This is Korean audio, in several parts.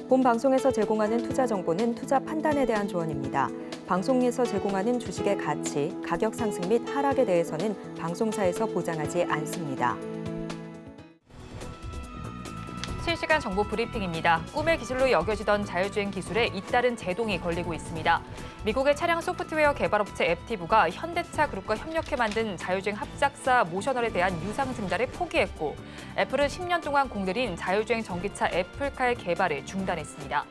본 방송에서 제공하는 투자 정보는 투자 판단에 대한 조언입니다. 방송에서 제공하는 주식의 가치, 가격 상승 및 하락에 대해서는 방송사에서 보장하지 않습니다. 실시간 정보 브리핑입니다. 꿈의 기술로 여겨지던 자율주행 기술에 잇따른 제동이 걸리고 있습니다. 미국의 차량 소프트웨어 개발업체 앱티브가 현대차 그룹과 협력해 만든 자율주행 합작사 모셔널에 대한 유상 증자를 포기했고, 애플은 10년 동안 공들인 자율주행 전기차 애플카의 개발을 중단했습니다.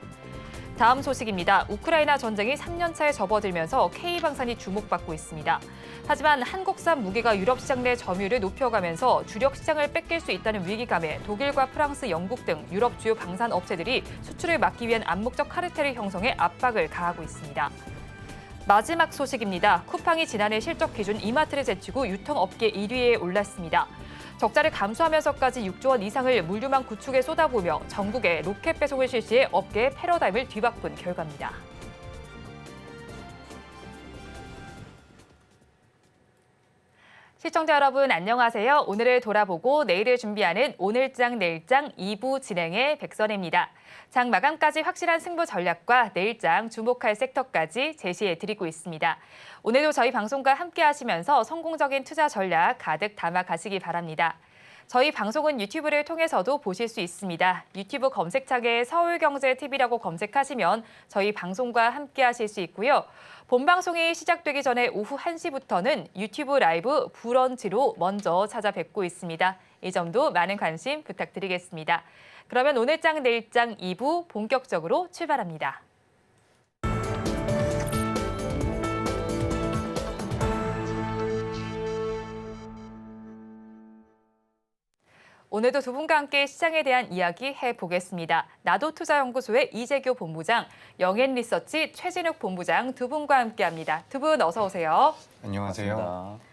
다음 소식입니다. 우크라이나 전쟁이 3년차에 접어들면서 K방산이 주목받고 있습니다. 하지만 한국산 무기가 유럽 시장 내 점유율을 높여가면서 주력 시장을 뺏길 수 있다는 위기감에 독일과 프랑스, 영국 등 유럽 주요 방산 업체들이 수출을 막기 위한 암묵적 카르텔을 형성해 압박을 가하고 있습니다. 마지막 소식입니다. 쿠팡이 지난해 실적 기준 이마트를 제치고 유통업계 1위에 올랐습니다. 적자를 감수하면서까지 6조 원 이상을 물류망 구축에 쏟아부으며 전국에 로켓 배송을 실시해 업계의 패러다임을 뒤바꾼 결과입니다. 시청자 여러분 안녕하세요. 오늘을 돌아보고 내일을 준비하는 오늘장 내일장 2부 진행의 백선혜입니다. 장 마감까지 확실한 승부 전략과 내일장 주목할 섹터까지 제시해드리고 있습니다. 오늘도 저희 방송과 함께 하시면서 성공적인 투자 전략 가득 담아 가시기 바랍니다. 저희 방송은 유튜브를 통해서도 보실 수 있습니다. 유튜브 검색창에 서울경제TV라고 검색하시면 저희 방송과 함께 하실 수 있고요. 본 방송이 시작되기 전에 오후 1시부터는 유튜브 라이브 브런치로 먼저 찾아뵙고 있습니다. 이 점도 많은 관심 부탁드리겠습니다. 그러면 오늘장 내일장 2부 본격적으로 출발합니다. 오늘도 두 분과 함께 시장에 대한 이야기 해보겠습니다. 나도투자연구소의 이재교 본부장, 영앤리서치 최진욱 본부장 두 분과 함께합니다. 두 분 어서 오세요. 안녕하세요. 반갑습니다.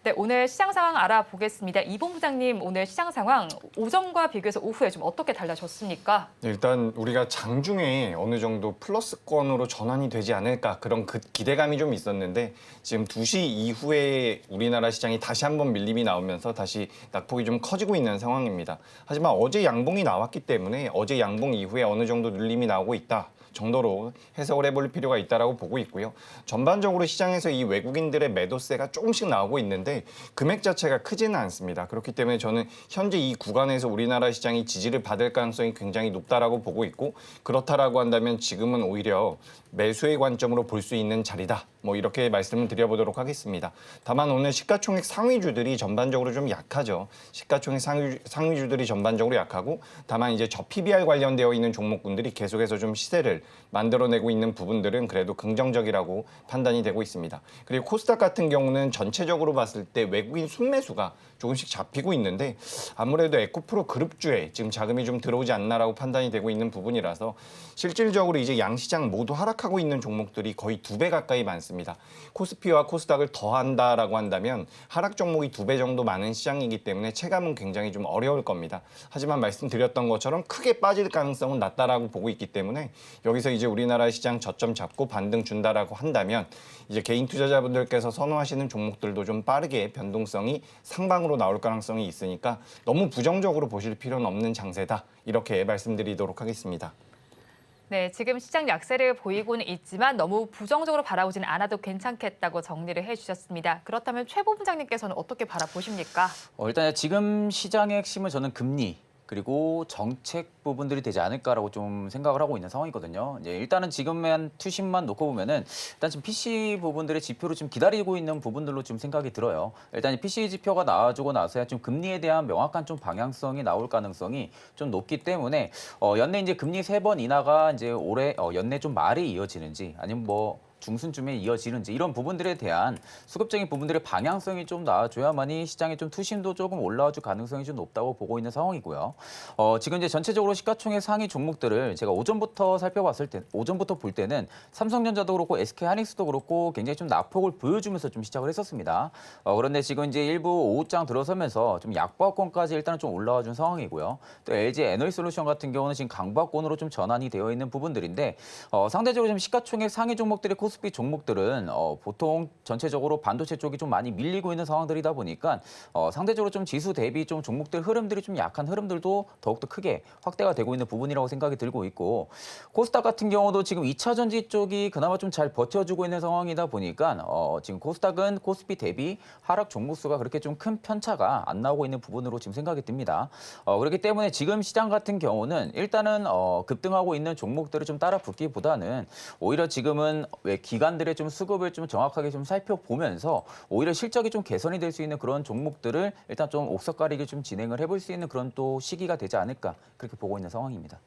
네, 오늘 시장 상황 알아보겠습니다. 이 본부장님, 오늘 시장 상황 오전과 비교해서 오후에 좀 어떻게 달라졌습니까? 네, 일단 우리가 장중에 어느 정도 플러스권으로 전환이 되지 않을까 그런 기대감이 좀 있었는데 지금 2시 이후에 우리나라 시장이 다시 한번 밀림이 나오면서 다시 낙폭이 좀 커지고 있는 상황입니다. 하지만 어제 양봉이 나왔기 때문에 어제 양봉 이후에 어느 정도 눌림이 나오고 있다 정도로 해석을 해볼 필요가 있다고 보고 있고요. 전반적으로 시장에서 이 외국인들의 매도세가 조금씩 나오고 있는데 금액 자체가 크지는 않습니다. 그렇기 때문에 저는 현재 이 구간에서 우리나라 시장이 지지를 받을 가능성이 굉장히 높다라고 보고 있고, 그렇다라고 한다면 지금은 오히려 매수의 관점으로 볼 수 있는 자리다. 뭐 이렇게 말씀을 드려보도록 하겠습니다. 다만 오늘 시가총액 상위주들이 전반적으로 좀 약하죠. 시가총액 상위주들이 전반적으로 약하고, 다만 이제 저 PBR 관련되어 있는 종목군들이 계속해서 좀 시세를 만들어내고 있는 부분들은 그래도 긍정적이라고 판단이 되고 있습니다. 그리고 코스닥 같은 경우는 전체적으로 봤을 때 외국인 순매수가 조금씩 잡히고 있는데 아무래도 에코프로 그룹주에 지금 자금이 좀 들어오지 않나라고 판단이 되고 있는 부분이라서 실질적으로 이제 양시장 모두 하락하고 있는 종목들이 거의 2배 가까이 많습니다. 코스피와 코스닥을 더한다라고 한다면 하락 종목이 2배 정도 많은 시장이기 때문에 체감은 굉장히 좀 어려울 겁니다. 하지만 말씀드렸던 것처럼 크게 빠질 가능성은 낮다라고 보고 있기 때문에 여기서 이제 우리나라 시장 저점 잡고 반등 준다라고 한다면 이제 개인 투자자분들께서 선호하시는 종목들도 좀 빠르게 변동성이 상방으로 나올 가능성이 있으니까 너무 부정적으로 보실 필요는 없는 장세다. 이렇게 말씀드리도록 하겠습니다. 네, 지금 시장 약세를 보이고는 있지만 너무 부정적으로 바라보지는 않아도 괜찮겠다고 정리를 해주셨습니다. 그렇다면 최 본부장님께서는 어떻게 바라보십니까? 일단 지금 시장의 핵심은 저는 금리 그리고 정책 부분들이 되지 않을까라고 좀 생각을 하고 있는 상황이거든요. 이제 일단은 지금의 투심만 놓고 보면은 일단 지금 PC 부분들의 지표를 좀 기다리고 있는 부분들로 좀 생각이 들어요. 일단 PC 지표가 나와주고 나서야 좀 금리에 대한 명확한 좀 방향성이 나올 가능성이 좀 높기 때문에 연내 이제 금리 3번 인하가 이제 올해 연내 좀 말이 이어지는지 아니면 뭐 중순쯤에 이어지는지 이런 부분들에 대한 수급적인 부분들의 방향성이 좀 나와줘야만이 시장의 좀 투심도 조금 올라와줄 가능성이 좀 높다고 보고 있는 상황이고요. 지금 이제 전체적으로 시가총액 상위 종목들을 제가 오전부터 살펴봤을 때, 오전부터 볼 때는 삼성전자도 그렇고 SK하이닉스도 그렇고 굉장히 좀 낙폭을 보여주면서 좀 시작을 했었습니다. 그런데 지금 이제 일부 오후장 들어서면서 좀 약보합권까지 일단은 좀 올라와준 상황이고요. 또 LG 에너지솔루션 같은 경우는 지금 강보합권으로 좀 전환이 되어 있는 부분들인데 상대적으로 좀 시가총액 상위 종목들의 코스피 종목들은 보통 전체적으로 반도체 쪽이 좀 많이 밀리고 있는 상황들이다 보니까 상대적으로 좀 지수 대비 좀 종목들 흐름들이 좀 약한 흐름들도 더욱더 크게 확대가 되고 있는 부분이라고 생각이 들고 있고 코스닥 같은 경우도 지금 2차 전지 쪽이 그나마 좀 잘 버텨주고 있는 상황이다 보니까 지금 코스닥은 코스피 대비 하락 종목수가 그렇게 좀 큰 편차가 안 나오고 있는 부분으로 지금 생각이 듭니다. 그렇기 때문에 지금 시장 같은 경우는 일단은 급등하고 있는 종목들을 좀 따라 붙기보다는 오히려 지금은 왜 기관들의 좀 수급을 좀 정확하게 좀 살펴보면서 오히려 실적이 좀 개선이 될 수 있는 그런 종목들을 일단 좀 옥석가리기 좀 진행을 해볼 수 있는 그런 또 시기가 되지 않을까 그렇게 보고 있는 상황입니다.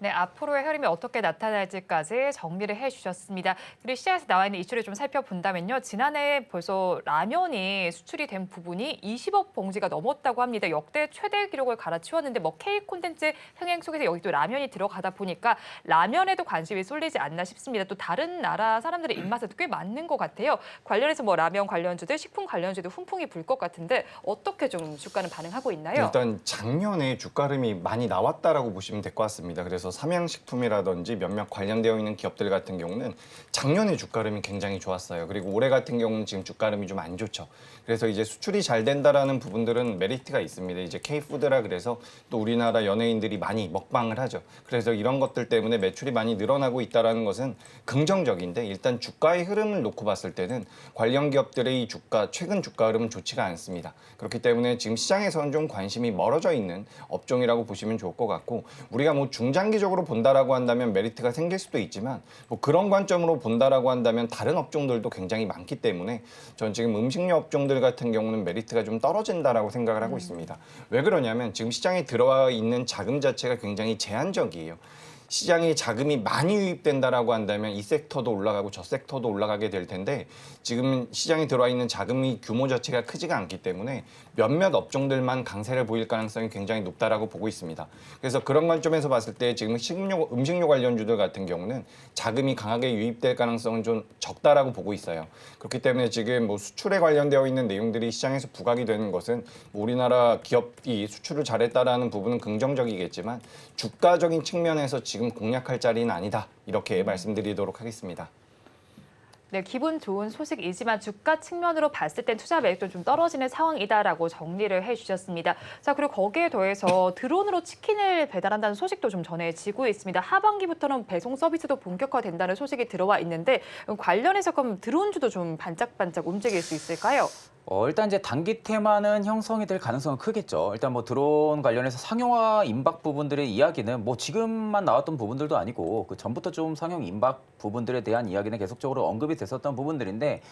네, 앞으로의 흐름이 어떻게 나타날지까지 정리를 해주셨습니다. 그리고 시장에서 나와 있는 이슈를 좀 살펴본다면요. 지난해 벌써 라면이 수출이 된 부분이 20억 봉지가 넘었다고 합니다. 역대 최대 기록을 갈아치웠는데 뭐 K 콘텐츠 흥행 속에서 여기 또 라면이 들어가다 보니까 라면에도 관심이 쏠리지 않나 싶습니다. 또 다른 나라 사람들의 입맛에도 꽤 맞는 것 같아요. 관련해서 뭐 라면 관련주들, 식품 관련주도 훈풍이 불 것 같은데 어떻게 좀 주가는 반응하고 있나요? 일단 작년에 주가 흐름이 많이 나왔다라고 보시면 될 것 같습니다. 그래서 삼양식품이라든지 몇몇 관련되어 있는 기업들 같은 경우는 작년에 주가 흐름이 굉장히 좋았어요. 그리고 올해 같은 경우는 지금 주가 흐름이 좀 안 좋죠. 그래서 이제 수출이 잘 된다라는 부분들은 메리트가 있습니다. 이제 K푸드라 그래서 또 우리나라 연예인들이 많이 먹방을 하죠. 그래서 이런 것들 때문에 매출이 많이 늘어나고 있다는 것은 긍정적인데 일단 주가의 흐름을 놓고 봤을 때는 관련 기업들의 이 주가, 최근 주가 흐름은 좋지가 않습니다. 그렇기 때문에 지금 시장에서는 좀 관심이 멀어져 있는 업종이라고 보시면 좋을 것 같고 우리가 뭐 중장기적으로 본다라고 한다면 메리트가 생길 수도 있지만 뭐 그런 관점으로 본다라고 한다면 다른 업종들도 굉장히 많기 때문에 전 지금 음식료 업종들 같은 경우는 메리트가 좀 떨어진다라고 생각을 하고 있습니다. 왜 그러냐면 지금 시장에 들어와 있는 자금 자체가 굉장히 제한적이에요. 시장에 자금이 많이 유입된다라고 한다면 이 섹터도 올라가고 저 섹터도 올라가게 될 텐데 지금 시장에 들어와 있는 자금이 규모 자체가 크지가 않기 때문에 몇몇 업종들만 강세를 보일 가능성이 굉장히 높다라고 보고 있습니다. 그래서 그런 관점에서 봤을 때 지금 음식료 관련주들 같은 경우는 자금이 강하게 유입될 가능성은 좀 적다라고 보고 있어요. 그렇기 때문에 지금 뭐 수출에 관련되어 있는 내용들이 시장에서 부각이 되는 것은 뭐 우리나라 기업이 수출을 잘했다라는 부분은 긍정적이겠지만 주가적인 측면에서 지금 공략할 자리는 아니다. 이렇게 말씀드리도록 하겠습니다. 네, 기분 좋은 소식이지만 주가 측면으로 봤을 땐 투자 매력도 좀 떨어지는 상황이다라고 정리를 해주셨습니다. 자, 그리고 거기에 더해서 드론으로 치킨을 배달한다는 소식도 좀 전해지고 있습니다. 하반기부터는 배송 서비스도 본격화된다는 소식이 들어와 있는데 관련해서 그럼 드론주도 좀 반짝반짝 움직일 수 있을까요? 일단 이제 단기 테마는 형성이 될 가능성은 크겠죠. 일단 뭐 드론 관련해서 상용화 임박 부분들의 이야기는 뭐 지금만 나왔던 부분들도 아니고 그 전부터 좀 상용 임박 부분들에 대한 이야기는 계속적으로 언급이 됐었던 부분들인데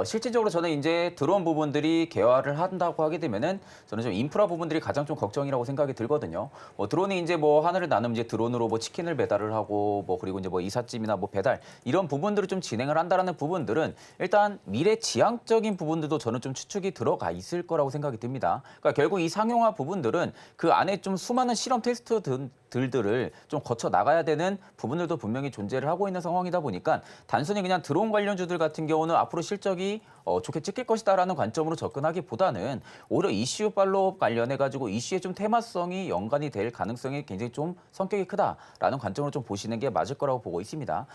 실질적으로 저는 이제 드론 부분들이 개화를 한다고 하게 되면은 저는 좀 인프라 부분들이 가장 좀 걱정이라고 생각이 들거든요. 드론이 이제 뭐 하늘을 나누면 이제 드론으로 뭐 치킨을 배달을 하고 뭐 그리고 이제 뭐 이삿짐이나 뭐 배달 이런 부분들을 좀 진행을 한다라는 부분들은 일단 미래 지향적인 부분들도 저는 좀 추측이 들어가 있을 거라고 생각이 듭니다. 그러니까 결국 이 상용화 부분들은 그 안에 좀 수많은 실험 테스트들을 좀 거쳐 나가야 되는 부분들도 분명히 존재를 하고 있는 상황이다 보니까 단순히 그냥 드론 관련주들 같은 경우는 앞으로 실적이 좋게 찍힐 것이다라는 관점으로 접근하기보다는 오히려 이슈 팔로업 관련해가지고 이슈의 좀 테마성이 연관이 될 가능성이 굉장히 좀 성격이 크다라는 관점으로 좀 보시는 게 맞을 거라고 보고 있습니다.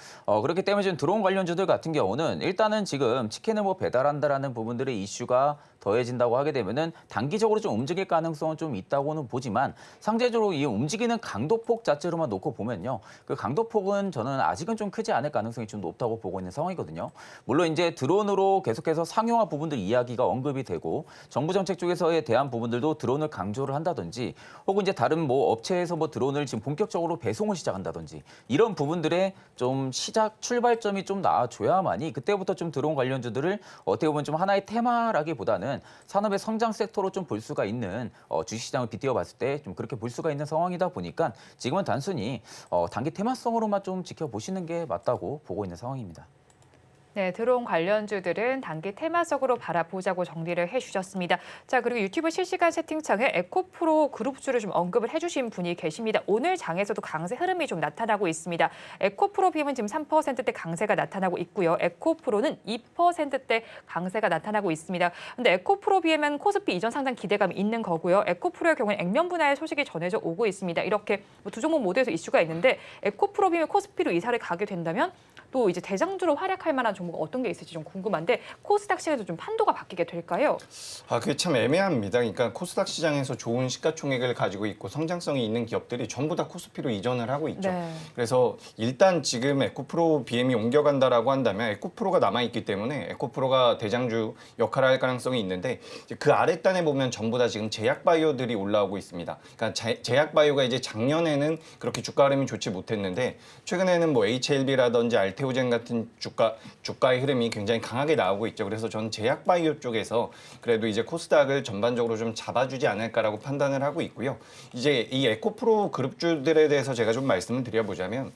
그렇기 때문에 지금 드론 관련주들 같은 경우는 일단은 지금 치킨을 뭐 배달한다라는 부분들의 이슈가 더해진다고 하게 되면은 단기적으로 좀 움직일 가능성은 좀 있다고는 보지만 상대적으로 이 움직이는 강도폭 자체로만 놓고 보면요. 그 강도폭은 저는 아직은 좀 크지 않을 가능성이 좀 높다고 보고 있는 상황이거든요. 물론 이제 드론으로 계속해서 상용화 부분들 이야기가 언급이 되고 정부 정책 쪽에서에 대한 부분들도 드론을 강조를 한다든지 혹은 이제 다른 뭐 업체에서 뭐 드론을 지금 본격적으로 배송을 시작한다든지 이런 부분들의 좀 시작 출발점이 좀 나와줘야만이 그때부터 좀 드론 관련주들을 어떻게 보면 좀 하나의 테마라기보다는 산업의 성장 섹터로 좀 볼 수가 있는 주식시장을 빗대어 봤을 때 좀 그렇게 볼 수가 있는 상황이다 보니까 지금은 단순히 단기 테마성으로만 좀 지켜보시는 게 맞다고 보고 있는 상황입니다. 네, 드론 관련주들은 단기 테마적으로 바라보자고 정리를 해주셨습니다. 자, 그리고 유튜브 실시간 채팅창에 에코프로 그룹주를 좀 언급을 해주신 분이 계십니다. 오늘 장에서도 강세 흐름이 좀 나타나고 있습니다. 에코프로 비엠은 지금 3%대 강세가 나타나고 있고요. 에코프로는 2%대 강세가 나타나고 있습니다. 근데 에코프로 비엠은 코스피 이전 상당 기대감이 있는 거고요. 에코프로의 경우는 액면 분할 소식이 전해져 오고 있습니다. 이렇게 두 종목 모두에서 이슈가 있는데 에코프로 비엠이 코스피로 이사를 가게 된다면 또 이제 대장주로 활약할 만한 종목은 어떤 게 있을지 좀 궁금한데 코스닥 시장에도 좀 판도가 바뀌게 될까요? 그게 참 애매합니다. 그러니까 코스닥 시장에서 좋은 시가총액을 가지고 있고 성장성이 있는 기업들이 전부 다 코스피로 이전을 하고 있죠. 네. 그래서 일단 지금 에코프로 BM이 옮겨간다라고 한다면 에코프로가 남아있기 때문에 에코프로가 대장주 역할을 할 가능성이 있는데 이제 그 아랫단에 보면 전부 다 지금 제약바이오들이 올라오고 있습니다. 그러니까 제약바이오가 이제 작년에는 그렇게 주가 흐름이 좋지 못했는데 최근에는 뭐 HLB라든지 알테오젠 같은 주가의 흐름이 굉장히 강하게 나오고 있죠. 그래서 저는 제약바이오 쪽에서 그래도 이제 코스닥을 전반적으로 좀 잡아주지 않을까라고 판단을 하고 있고요. 이제 이 에코프로 그룹주들에 대해서 제가 좀 말씀을 드려보자면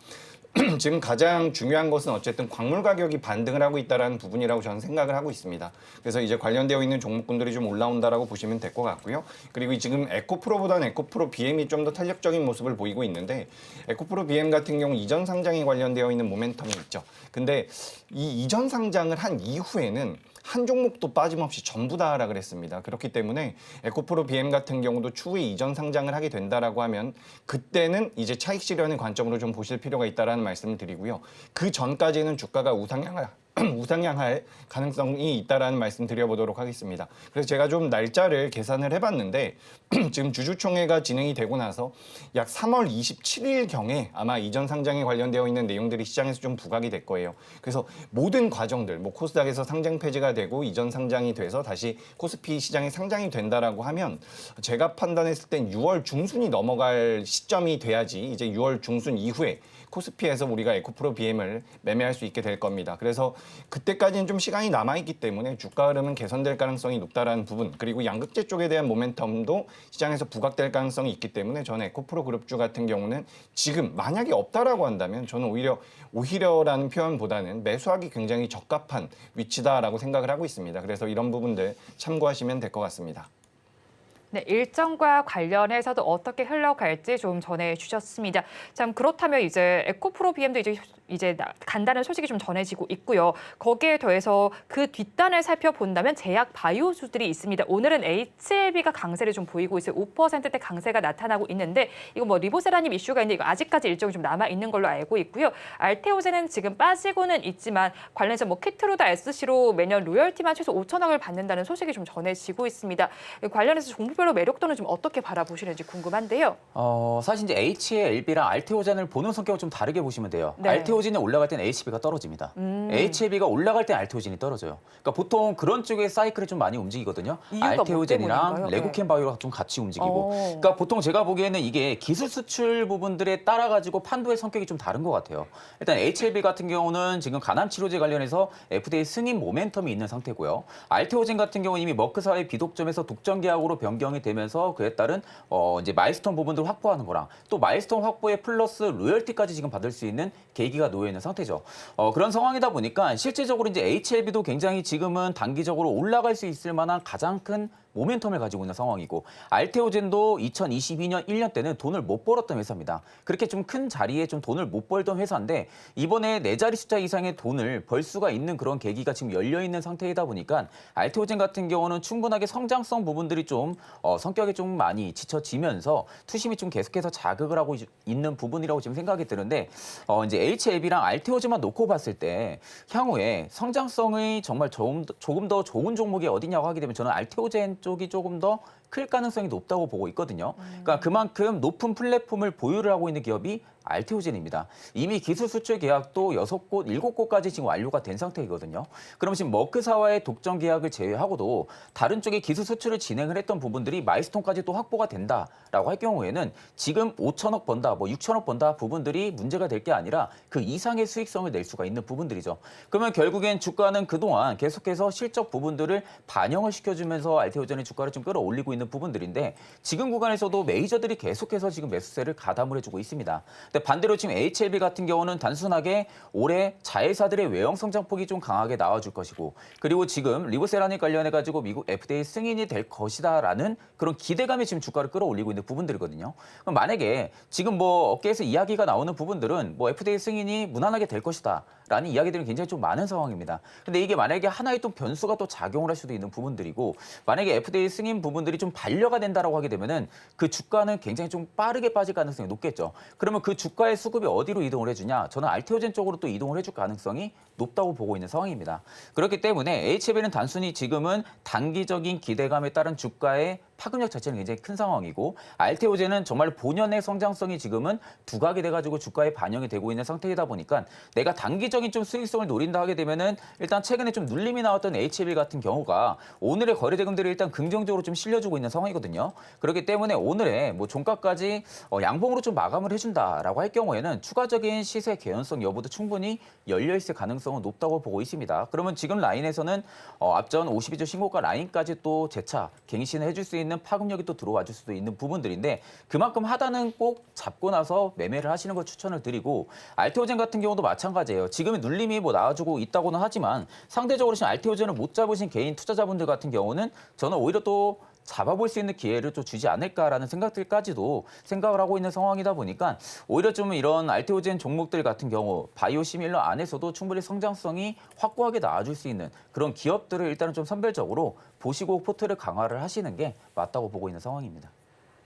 지금 가장 중요한 것은 어쨌든 광물 가격이 반등을 하고 있다는 부분이라고 저는 생각을 하고 있습니다. 그래서 이제 관련되어 있는 종목군들이 좀 올라온다라고 보시면 될 것 같고요. 그리고 지금 에코프로보다는 에코프로 BM이 좀 더 탄력적인 모습을 보이고 있는데 에코프로 BM 같은 경우 이전 상장에 관련되어 있는 모멘텀이 있죠. 근데 이 이전 상장을 한 이후에는 한 종목도 빠짐없이 전부 다 하락을 했습니다. 그렇기 때문에 에코프로 BM 같은 경우도 추후에 이전 상장을 하게 된다라고 하면 그때는 이제 차익 실현의 관점으로 좀 보실 필요가 있다라는 말씀을 드리고요. 그 전까지는 주가가 우상향할 가능성이 있다라는 말씀 드려보도록 하겠습니다. 그래서 제가 좀 날짜를 계산을 해봤는데 지금 주주총회가 진행이 되고 나서 약 3월 27일경에 아마 이전 상장에 관련되어 있는 내용들이 시장에서 좀 부각이 될 거예요. 그래서 모든 과정들, 뭐 코스닥에서 상장 폐지가 되고 이전 상장이 돼서 다시 코스피 시장에 상장이 된다라고 하면 제가 판단했을 땐 6월 중순이 넘어갈 시점이 돼야지 이제 6월 중순 이후에 코스피에서 우리가 에코프로 BM을 매매할 수 있게 될 겁니다. 그래서 그때까지는 좀 시간이 남아있기 때문에 주가 흐름은 개선될 가능성이 높다라는 부분 그리고 양극재 쪽에 대한 모멘텀도 시장에서 부각될 가능성이 있기 때문에 저는 에코프로 그룹주 같은 경우는 지금 만약에 없다라고 한다면 저는 오히려라는 표현보다는 매수하기 굉장히 적합한 위치다라고 생각을 하고 있습니다. 그래서 이런 부분들 참고하시면 될 것 같습니다. 네, 일정과 관련해서도 어떻게 흘러갈지 좀 전해주셨습니다. 참 그렇다면 이제 에코프로 BM도 이제 간다는 소식이 좀 전해지고 있고요. 거기에 더해서 그 뒷단을 살펴본다면 제약 바이오주들이 있습니다. 오늘은 HLB가 강세를 좀 보이고 있어요. 5%대 강세가 나타나고 있는데 이거 뭐 리보세라님 이슈가 있는데 이거 아직까지 일정이 좀 남아 있는 걸로 알고 있고요. 알테오젠은 지금 빠지고는 있지만 관련해서 뭐 키트로다 SC로 매년 로열티만 최소 5천억을 받는다는 소식이 좀 전해지고 있습니다. 관련해서 종목별로 매력도는 좀 어떻게 바라보시는지 궁금한데요. 사실 이제 HLB랑 알테오젠을 보는 성격을 좀 다르게 보시면 돼요. 네. 알테오젠이 올라갈 때는 HB가 떨어집니다. HLB가 올라갈 때는 알테오젠이 떨어져요. 그러니까 보통 그런 쪽의 사이클이 좀 많이 움직이거든요. 이유가 뭐 알테오젠이랑 때문인가요? 레고캠 바이오가 좀 같이 움직이고. 어. 그러니까 보통 제가 보기에는 이게 기술 수출 부분들에 따라 가지고 판도의 성격이 좀 다른 것 같아요. 일단 HLB 같은 경우는 지금 간암 치료제 관련해서 FDA 승인 모멘텀이 있는 상태고요. 알테오젠 같은 경우는 이미 머크사의 비독점에서 독점 계약으로 변경이 되면서 그에 따른 이제 마일스톤 부분들을 확보하는 거랑 또 마일스톤 확보에 플러스 로열티까지 지금 받을 수 있는 계기가 놓여 있는 상태죠. 그런 상황이다 보니까 실제적으로 이제 HLB도 굉장히 지금은 단기적으로 올라갈 수 있을 만한 가장 큰 모멘텀을 가지고 있는 상황이고 알테오젠도 2022년 1년 때는 돈을 못 벌었던 회사입니다. 그렇게 좀 큰 자리에 좀 돈을 못 벌던 회사인데 이번에 4자리 숫자 이상의 돈을 벌 수가 있는 그런 계기가 지금 열려 있는 상태이다 보니까 알테오젠 같은 경우는 충분하게 성장성 부분들이 좀 성격이 좀 많이 지쳐지면서 투심이 좀 계속해서 자극을 하고 있는 부분이라고 지금 생각이 드는데 이제 HLB랑 알테오젠만 놓고 봤을 때 향후에 성장성이 정말 조금 더 좋은 종목이 어디냐고 하게 되면 저는 알테오젠 쪽이 조금 더 클 가능성이 높다고 보고 있거든요. 그러니까 그만큼 높은 플랫폼을 보유를 하고 있는 기업이 알테오젠입니다. 이미 기술 수출 계약도 6곳, 7곳까지 지금 완료가 된 상태이거든요. 그럼 지금 머크사와의 독점 계약을 제외하고도 다른 쪽에 기술 수출을 진행을 했던 부분들이 마일스톤까지 또 확보가 된다라고 할 경우에는 지금 5천억 번다, 뭐 6천억 번다 부분들이 문제가 될 게 아니라 그 이상의 수익성을 낼 수가 있는 부분들이죠. 그러면 결국엔 주가는 그동안 계속해서 실적 부분들을 반영을 시켜주면서 알테오젠의 주가를 좀 끌어올리고 있는 부분들인데 지금 구간에서도 메이저들이 계속해서 지금 매수세를 가담을 해주고 있습니다. 근데 반대로 지금 HLB 같은 경우는 단순하게 올해 자회사들의 외형 성장폭이 좀 강하게 나와줄 것이고 그리고 지금 리보세라닉 관련해가지고 미국 FDA 승인이 될 것이다라는 그런 기대감이 지금 주가를 끌어올리고 있는 부분들이거든요. 그럼 만약에 지금 뭐 업계에서 이야기가 나오는 부분들은 뭐 FDA 승인이 무난하게 될 것이다. 라는 이야기들이 굉장히 좀 많은 상황입니다. 근데 이게 만약에 하나의 또 변수가 또 작용을 할 수도 있는 부분들이고 만약에 FDA 승인 부분들이 좀 반려가 된다라고 하게 되면은 그 주가는 굉장히 좀 빠르게 빠질 가능성이 높겠죠. 그러면 그 주가의 수급이 어디로 이동을 해주냐? 저는 알테오젠 쪽으로 또 이동을 해줄 가능성이 높다고 보고 있는 상황입니다. 그렇기 때문에 HLB는 단순히 지금은 단기적인 기대감에 따른 주가의 파급력 자체는 굉장히 큰 상황이고 알테오젠은 정말 본연의 성장성이 지금은 두각이 돼가지고 주가에 반영이 되고 있는 상태이다 보니까 내가 단기적인 좀 수익성을 노린다 하게 되면은 일단 최근에 좀 눌림이 나왔던 HLB 같은 경우가 오늘의 거래 대금들이 일단 긍정적으로 좀 실려주고 있는 상황이거든요. 그렇기 때문에 오늘의 뭐 종가까지 양봉으로 좀 마감을 해준다라고 할 경우에는 추가적인 시세 개연성 여부도 충분히 열려 있을 가능성은 높다고 보고 있습니다. 그러면 지금 라인에서는 앞전 52주 신고가 라인까지 또 재차 갱신을 해줄 수 있는 파급력이 또 들어와 줄 수도 있는 부분들인데 그만큼 하단은 꼭 잡고 나서 매매를 하시는 걸 추천을 드리고 알테오젠 같은 경우도 마찬가지예요. 지금의 눌림이 뭐 나와주고 있다고는 하지만 상대적으로 지금 알테오젠을 못 잡으신 개인 투자자분들 같은 경우는 저는 오히려 또 잡아볼 수 있는 기회를 또 주지 않을까라는 생각들까지도 생각을 하고 있는 상황이다 보니까 오히려 좀 이런 알테오젠 종목들 같은 경우 바이오 시밀러 안에서도 충분히 성장성이 확고하게 나와줄 수 있는 그런 기업들을 일단은 좀 선별적으로 보시고 포트를 강화를 하시는 게 맞다고 보고 있는 상황입니다.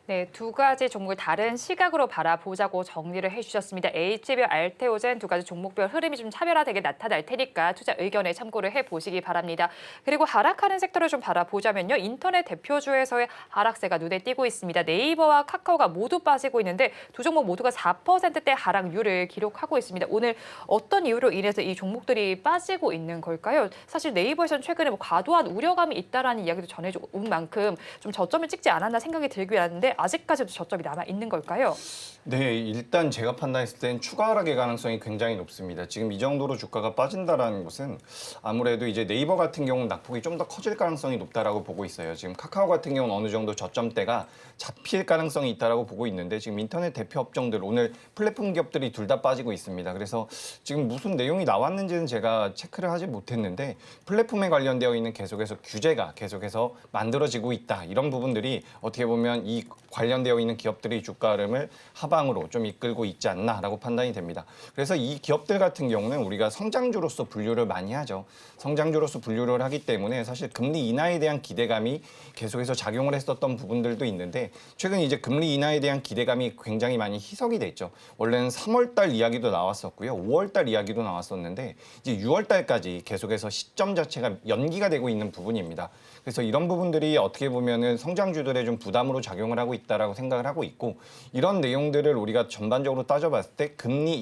네, 두 가지 종목을 다른 시각으로 바라보자고 정리를 해주셨습니다. HLB, 알테오젠 두 가지 종목별 흐름이 좀 차별화되게 나타날 테니까 투자 의견에 참고를 해보시기 바랍니다. 그리고 하락하는 섹터를 좀 바라보자면요. 인터넷 대표주에서의 하락세가 눈에 띄고 있습니다. 네이버와 카카오가 모두 빠지고 있는데 두 종목 모두가 4%대 하락률을 기록하고 있습니다. 오늘 어떤 이유로 인해서 이 종목들이 빠지고 있는 걸까요? 사실 네이버에서는 최근에 뭐 과도한 우려감이 있다라는 이야기도 전해온 만큼 좀 저점을 찍지 않았나 생각이 들긴 하는데 아직까지도 저점이 남아 있는 걸까요? 네, 일단 제가 판단했을 땐 추가 하락의 가능성이 굉장히 높습니다. 지금 이 정도로 주가가 빠진다라는 것은 아무래도 이제 네이버 같은 경우는 낙폭이 좀 더 커질 가능성이 높다라고 보고 있어요. 지금 카카오 같은 경우는 어느 정도 저점대가 잡힐 가능성이 있다라고 보고 있는데 지금 인터넷 대표 업종들 오늘 플랫폼 기업들이 둘 다 빠지고 있습니다. 그래서 지금 무슨 내용이 나왔는지는 제가 체크를 하지 못했는데 플랫폼에 관련되어 있는 계속해서 규제가 계속해서 만들어지고 있다. 이런 부분들이 어떻게 보면 이 관련되어 있는 기업들이 주가 흐름을 하방으로 좀 이끌고 있지 않나라고 판단이 됩니다. 그래서 이 기업들 같은 경우는 우리가 성장주로서 분류를 많이 하죠. 성장주로서 분류를 하기 때문에 사실 금리 인하에 대한 기대감이 계속해서 작용을 했었던 부분들도 있는데 최근 이제 금리 인하에 대한 기대감이 굉장히 많이 희석이 됐죠. 원래는 3월 달 이야기도 나왔었고요. 5월 달 이야기도 나왔었는데 이제 6월 달까지 계속해서 시점 자체가 연기가 되고 있는 부분입니다. 그래서 이런 부분들이 어떻게 보면은 성장주들의 좀 부담으로 작용을 하고 있다라고 생각을 하고 있고 이런 내용들을 우리가 전반적으로 따져봤을 때 금리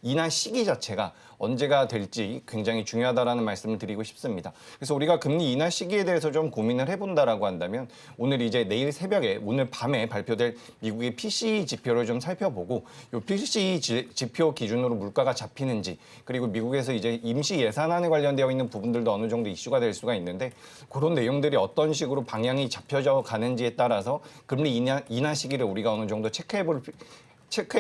인하 시기 자체가 언제가 될지 굉장히 중요하다라는 말씀을 드리고 싶습니다. 그래서 우리가 금리 인하 시기에 대해서 좀 고민을 해본다라고 한다면 오늘 이제 내일 새벽에 오늘 밤에 발표될 미국의 PCE 지표를 좀 살펴보고 이 PCE 지표 기준으로 물가가 잡히는지 그리고 미국에서 이제 임시 예산안에 관련되어 있는 부분들도 어느 정도 이슈가 될 수가 있는데 그런 내용들이 어떤 식으로 방향이 잡혀져 가는지에 따라서 금리 인하 시기를 우리가 어느 정도 체크해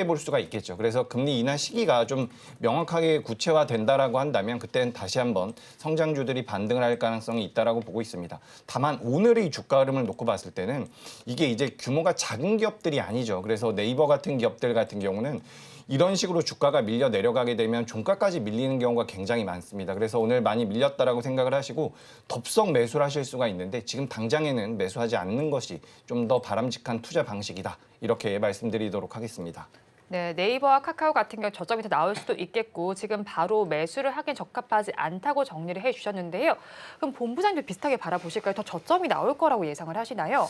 볼 수가 있겠죠. 그래서 금리 인하 시기가 좀 명확하게 구체화된다라고 한다면 그때는 다시 한번 성장주들이 반등을 할 가능성이 있다라고 보고 있습니다. 다만 오늘의 주가 흐름을 놓고 봤을 때는 이게 이제 규모가 작은 기업들이 아니죠. 그래서 네이버 같은 기업들 같은 경우는 이런 식으로 주가가 밀려 내려가게 되면 종가까지 밀리는 경우가 굉장히 많습니다. 그래서 오늘 많이 밀렸다라고 생각을 하시고 덥석 매수를 하실 수가 있는데 지금 당장에는 매수하지 않는 것이 좀 더 바람직한 투자 방식이다. 이렇게 말씀드리도록 하겠습니다. 네, 네이버와 카카오 같은 경우 저점이 더 나올 수도 있겠고 지금 바로 매수를 하긴 적합하지 않다고 정리를 해주셨는데요. 그럼 본부장님도 비슷하게 바라보실까요? 더 저점이 나올 거라고 예상을 하시나요?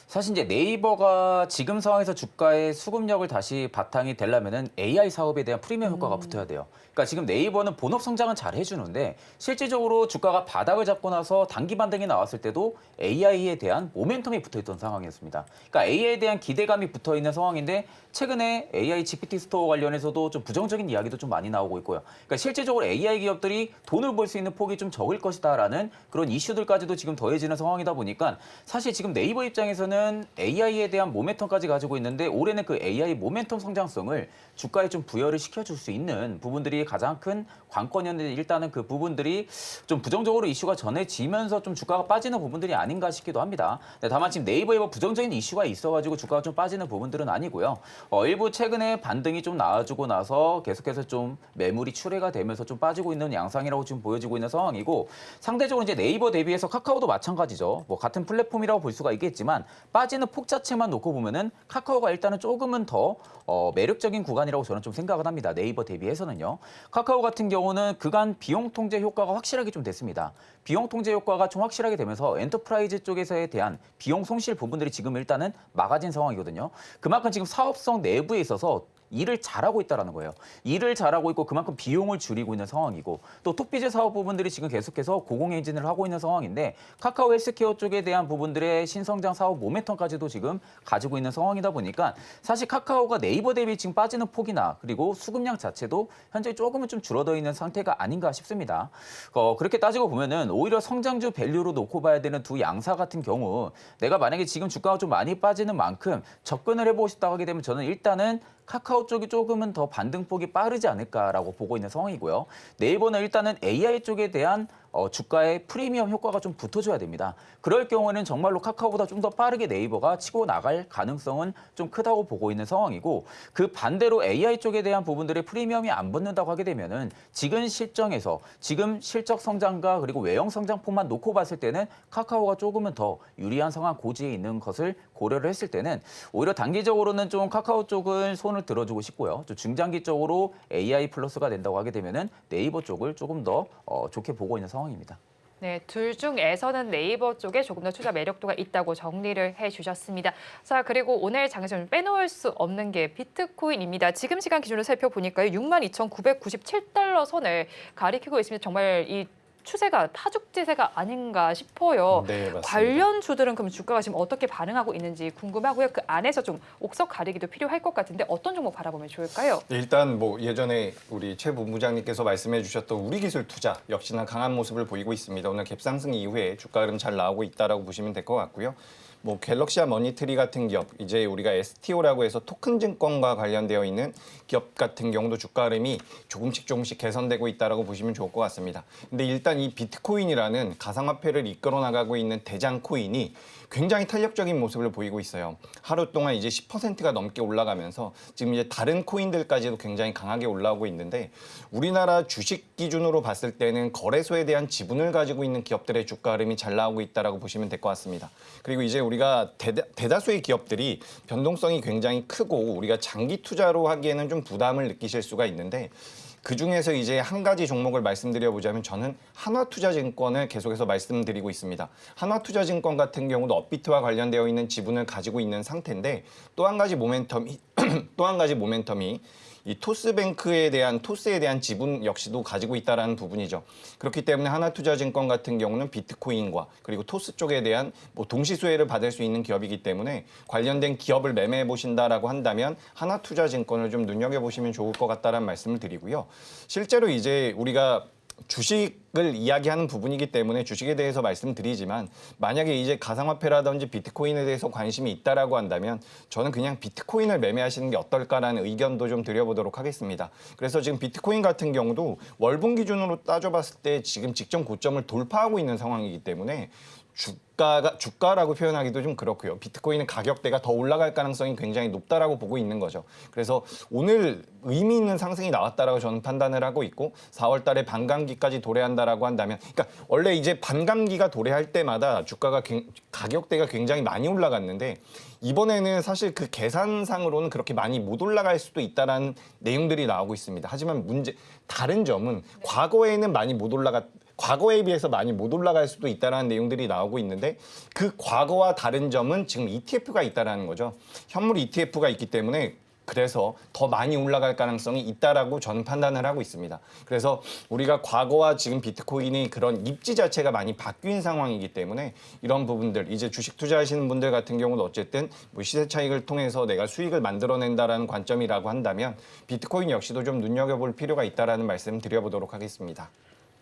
사실 이제 네이버가 지금 상황에서 주가의 수급력을 다시 바탕이 되려면은 AI 사업에 대한 프리미엄 효과가 붙어야 돼요. 그러니까 지금 네이버는 본업 성장은 잘 해주는데 실질적으로 주가가 바닥을 잡고 나서 단기 반등이 나왔을 때도 AI에 대한 모멘텀이 붙어있던 상황이었습니다. 그러니까 AI에 대한 기대감이 붙어있는 상황인데 최근에 AI GPT 스토어 관련해서도 좀 부정적인 이야기도 좀 많이 나오고 있고요. 그러니까 실질적으로 AI 기업들이 돈을 벌 수 있는 폭이 좀 적을 것이다라는 그런 이슈들까지도 지금 더해지는 상황이다 보니까 사실 지금 네이버 입장에서는 네이버는 AI에 대한 모멘텀까지 가지고 있는데 올해는 그 AI 모멘텀 성장성을 주가에 좀 부여를 시켜줄 수 있는 부분들이 가장 큰 관건이었는데 일단은 그 부분들이 좀 부정적으로 이슈가 전해지면서 좀 주가가 빠지는 부분들이 아닌가 싶기도 합니다. 네, 다만 지금 네이버에 뭐 부정적인 이슈가 있어가지고 주가가 좀 빠지는 부분들은 아니고요. 일부 최근에 반등이 좀 나와주고 나서 계속해서 좀 매물이 출회가 되면서 좀 빠지고 있는 양상이라고 지금 보여지고 있는 상황이고 상대적으로 이제 네이버 대비해서 카카오도 마찬가지죠. 뭐 같은 플랫폼이라고 볼 수가 있겠지만 빠지는 폭 자체만 놓고 보면은 카카오가 일단은 조금은 더 매력적인 구간이라고 저는 좀 생각을 합니다. 네이버 대비해서는요. 카카오 같은 경우는 그간 비용 통제 효과가 확실하게 좀 됐습니다. 비용 통제 효과가 좀 확실하게 되면서 엔터프라이즈 쪽에서에 대한 비용 손실 부분들이 지금 일단은 막아진 상황이거든요. 그만큼 지금 사업성 내부에 있어서 일을 잘하고 있다는 거예요. 일을 잘하고 있고 그만큼 비용을 줄이고 있는 상황이고 또 톡비즈 사업 부분들이 지금 계속해서 고공행진을 하고 있는 상황인데 카카오 헬스케어 쪽에 대한 부분들의 신성장 사업 모멘텀까지도 지금 가지고 있는 상황이다 보니까 사실 카카오가 네이버 대비 지금 빠지는 폭이나 그리고 수급량 자체도 현재 조금은 좀 줄어들어 있는 상태가 아닌가 싶습니다. 그렇게 따지고 보면은 오히려 성장주 밸류로 놓고 봐야 되는 두 양사 같은 경우 내가 만약에 지금 주가가 좀 많이 빠지는 만큼 접근을 해보고 싶다고 하게 되면 저는 일단은 카카오 쪽이 조금은 더 반등폭이 빠르지 않을까라고 보고 있는 상황이고요. 네이버는 일단은 AI 쪽에 대한 주가의 프리미엄 효과가 좀 붙어줘야 됩니다. 그럴 경우에는 정말로 카카오보다 좀 더 빠르게 네이버가 치고 나갈 가능성은 좀 크다고 보고 있는 상황이고 그 반대로 AI 쪽에 대한 부분들의 프리미엄이 안 붙는다고 하게 되면은 지금 실정에서 지금 실적 성장과 그리고 외형 성장폭만 놓고 봤을 때는 카카오가 조금은 더 유리한 상황 고지에 있는 것을 고려를 했을 때는 오히려 단기적으로는 좀 카카오 쪽을 손을 들어주고 싶고요. 좀 중장기적으로 AI 플러스가 된다고 하게 되면은 네이버 쪽을 조금 더 좋게 보고 있는 상황입니다. 네, 둘 중에서는 네이버 쪽에 조금 더 투자 매력도가 있다고 정리를 해주셨습니다. 자, 그리고 오늘 장에서 좀 빼놓을 수 없는 게 비트코인입니다. 지금 시간 기준으로 살펴보니까요. 62,997달러 선을 가리키고 있습니다. 정말 이 추세가 타죽지세가 아닌가 싶어요. 네, 맞습니다. 관련 주들은 그럼 주가가 지금 어떻게 반응하고 있는지 궁금하고요. 그 안에서 좀 옥석 가리기도 필요할 것 같은데 어떤 종목 바라보면 좋을까요? 네, 일단 뭐 예전에 우리 최 본부장님께서 말씀해 주셨던 우리기술 투자 역시나 강한 모습을 보이고 있습니다. 오늘 갭상승 이후에 주가 흐름 잘 나오고 있다라고 보시면 될 것 같고요. 뭐 갤럭시와 머니트리 같은 기업, 이제 우리가 STO라고 해서 토큰 증권과 관련되어 있는 기업 같은 경우도 주가 흐름이 조금씩 개선되고 있다라고 보시면 좋을 것 같습니다. 근데 일단 이 비트코인이라는 가상화폐를 이끌어 나가고 있는 대장 코인이 굉장히 탄력적인 모습을 보이고 있어요. 하루 동안 이제 10%가 넘게 올라가면서 지금 이제 다른 코인들까지도 굉장히 강하게 올라오고 있는데 우리나라 주식 기준으로 봤을 때는 거래소에 대한 지분을 가지고 있는 기업들의 주가 흐름이 잘 나오고 있다라고 보시면 될 것 같습니다. 그리고 이제 우리가 대다수의 기업들이 변동성이 굉장히 크고 우리가 장기 투자로 하기에는 좀 부담을 느끼실 수가 있는데 그중에서 이제 한 가지 종목을 말씀드려보자면 저는 한화투자증권을 계속해서 말씀드리고 있습니다. 한화투자증권 같은 경우도 업비트와 관련되어 있는 지분을 가지고 있는 상태인데 또 한 가지 모멘텀이 이 토스에 대한 지분 역시도 가지고 있다라는 부분이죠. 그렇기 때문에 하나투자증권 같은 경우는 비트코인과 그리고 토스 쪽에 대한 뭐 동시수혜를 받을 수 있는 기업이기 때문에 관련된 기업을 매매해 보신다라고 한다면 하나투자증권을 좀 눈여겨 보시면 좋을 것 같다라는 말씀을 드리고요. 실제로 이제 우리가 주식을 이야기하는 부분이기 때문에 주식에 대해서 말씀드리지만 만약에 이제 가상화폐라든지 비트코인에 대해서 관심이 있다라고 한다면 저는 그냥 비트코인을 매매하시는 게 어떨까라는 의견도 좀 드려보도록 하겠습니다. 그래서 지금 비트코인 같은 경우도 월봉 기준으로 따져봤을 때 지금 직전 고점을 돌파하고 있는 상황이기 때문에 주가라고 표현하기도 좀 그렇고요. 비트코인은 가격대가 더 올라갈 가능성이 굉장히 높다라고 보고 있는 거죠. 그래서 오늘 의미 있는 상승이 나왔다라고 저는 판단을 하고 있고 4월 달에 반감기까지 도래한다라고 한다면 그러니까 원래 이제 반감기가 도래할 때마다 가격대가 굉장히 많이 올라갔는데 이번에는 사실 그 계산상으로는 그렇게 많이 못 올라갈 수도 있다라는 내용들이 나오고 있습니다. 하지만 다른 점은 과거에 비해서 많이 못 올라갈 수도 있다는 내용들이 나오고 있는데 그 과거와 다른 점은 지금 ETF가 있다는 거죠. 현물 ETF가 있기 때문에 그래서 더 많이 올라갈 가능성이 있다라고 저는 판단을 하고 있습니다. 그래서 우리가 과거와 지금 비트코인이 그런 입지 자체가 많이 바뀐 상황이기 때문에 이런 부분들 이제 주식 투자하시는 분들 같은 경우는 어쨌든 뭐 시세 차익을 통해서 내가 수익을 만들어낸다라는 관점이라고 한다면 비트코인 역시도 좀 눈여겨볼 필요가 있다라는 말씀 드려보도록 하겠습니다.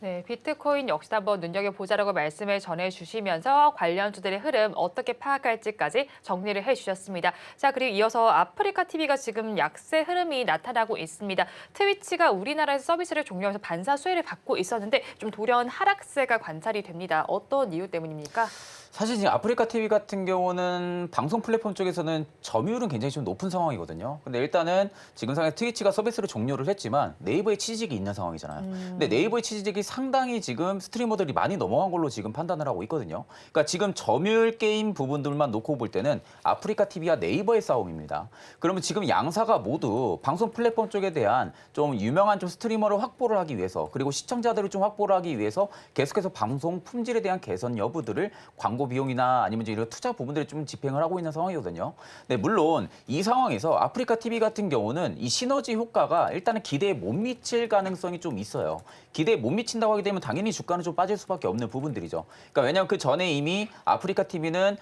네, 비트코인 역시 한번 눈여겨보자라고 말씀을 전해주시면서 관련주들의 흐름 어떻게 파악할지까지 정리를 해주셨습니다. 자, 그리고 이어서 아프리카 TV가 지금 약세 흐름이 나타나고 있습니다. 트위치가 우리나라에서 서비스를 종료해서 반사 수혜를 받고 있었는데 좀 돌연 하락세가 관찰이 됩니다. 어떤 이유 때문입니까? 사실 지금 아프리카 TV 같은 경우는 방송 플랫폼 쪽에서는 점유율은 굉장히 좀 높은 상황이거든요. 근데 일단은 지금 상황에 트위치가 서비스를 종료를 했지만 네이버에 취직이 있는 상황이잖아요. 근데 네이버의 취직이 상당히 지금 스트리머들이 많이 넘어간 걸로 지금 판단을 하고 있거든요. 그러니까 지금 점유율 게임 부분들만 놓고 볼 때는 아프리카 TV와 네이버의 싸움입니다. 그러면 지금 양사가 모두 방송 플랫폼 쪽에 대한 좀 유명한 좀 스트리머를 확보를 하기 위해서 그리고 시청자들을 좀 확보를 하기 위해서 계속해서 방송 품질에 대한 개선 여부들을 광고 비용이나 아니면 이런 투자 부분들을 좀 집행을 하고 있는 상황이거든요. 네, 물론 이 상황에서 아프리카 TV 같은 경우는 이 시너지 효과가 일단은 기대에 못 미칠 가능성이 좀 있어요. 기대에 못 미친다고 하게 되면 당연히 주가는 좀 빠질 수밖에 없는 부분들이죠. 그러니까 왜냐하면 그 전에 이미 아프리카 TV는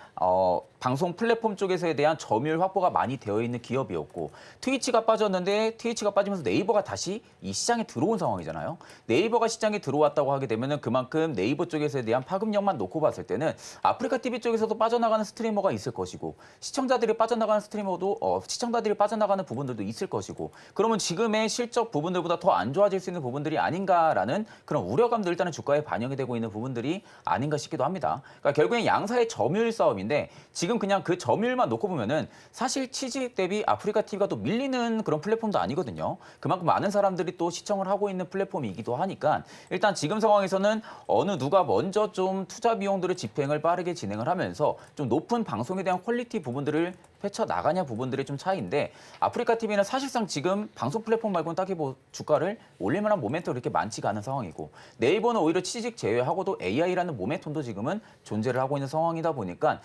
방송 플랫폼 쪽에서에 대한 점유율 확보가 많이 되어 있는 기업이었고 트위치가 빠졌는데 트위치가 빠지면서 네이버가 다시 이 시장에 들어온 상황이잖아요. 네이버가 시장에 들어왔다고 하게 되면은 그만큼 네이버 쪽에서에 대한 파급력만 놓고 봤을 때는 아프리카 TV 쪽에서도 빠져나가는 스트리머가 있을 것이고 시청자들이 빠져나가는 시청자들이 빠져나가는 부분들도 있을 것이고 그러면 지금의 실적 부분들보다 더 안 좋아질 수 있는 부분들이 아닌가라는 그런 우려감도 일단은 주가에 반영이 되고 있는 부분들이 아닌가 싶기도 합니다. 그러니까 결국엔 양사의 점유율 싸움인데 지금 그냥 그 점유율만 놓고 보면은 사실 취직 대비 아프리카 TV가 또 밀리는 그런 플랫폼도 아니거든요. 그만큼 많은 사람들이 또 시청을 하고 있는 플랫폼이기도 하니까 일단 지금 상황에서는 어느 누가 먼저 좀 투자 비용들을 집행을 빠르게 진행을 하면서 좀 높은 방송에 대한 퀄리티 부분들을 펼쳐나가냐 부분들의 좀 차이인데 아프리카 TV는 사실상 지금 방송 플랫폼 말고는 딱히 뭐 주가를 올릴 만한 모멘텀이 그렇게 많지가 않은 상황이고 네이버는 오히려 취직 제외하고도 AI라는 모멘텀도 지금은 존재를 하고 있는 상황이다 보니까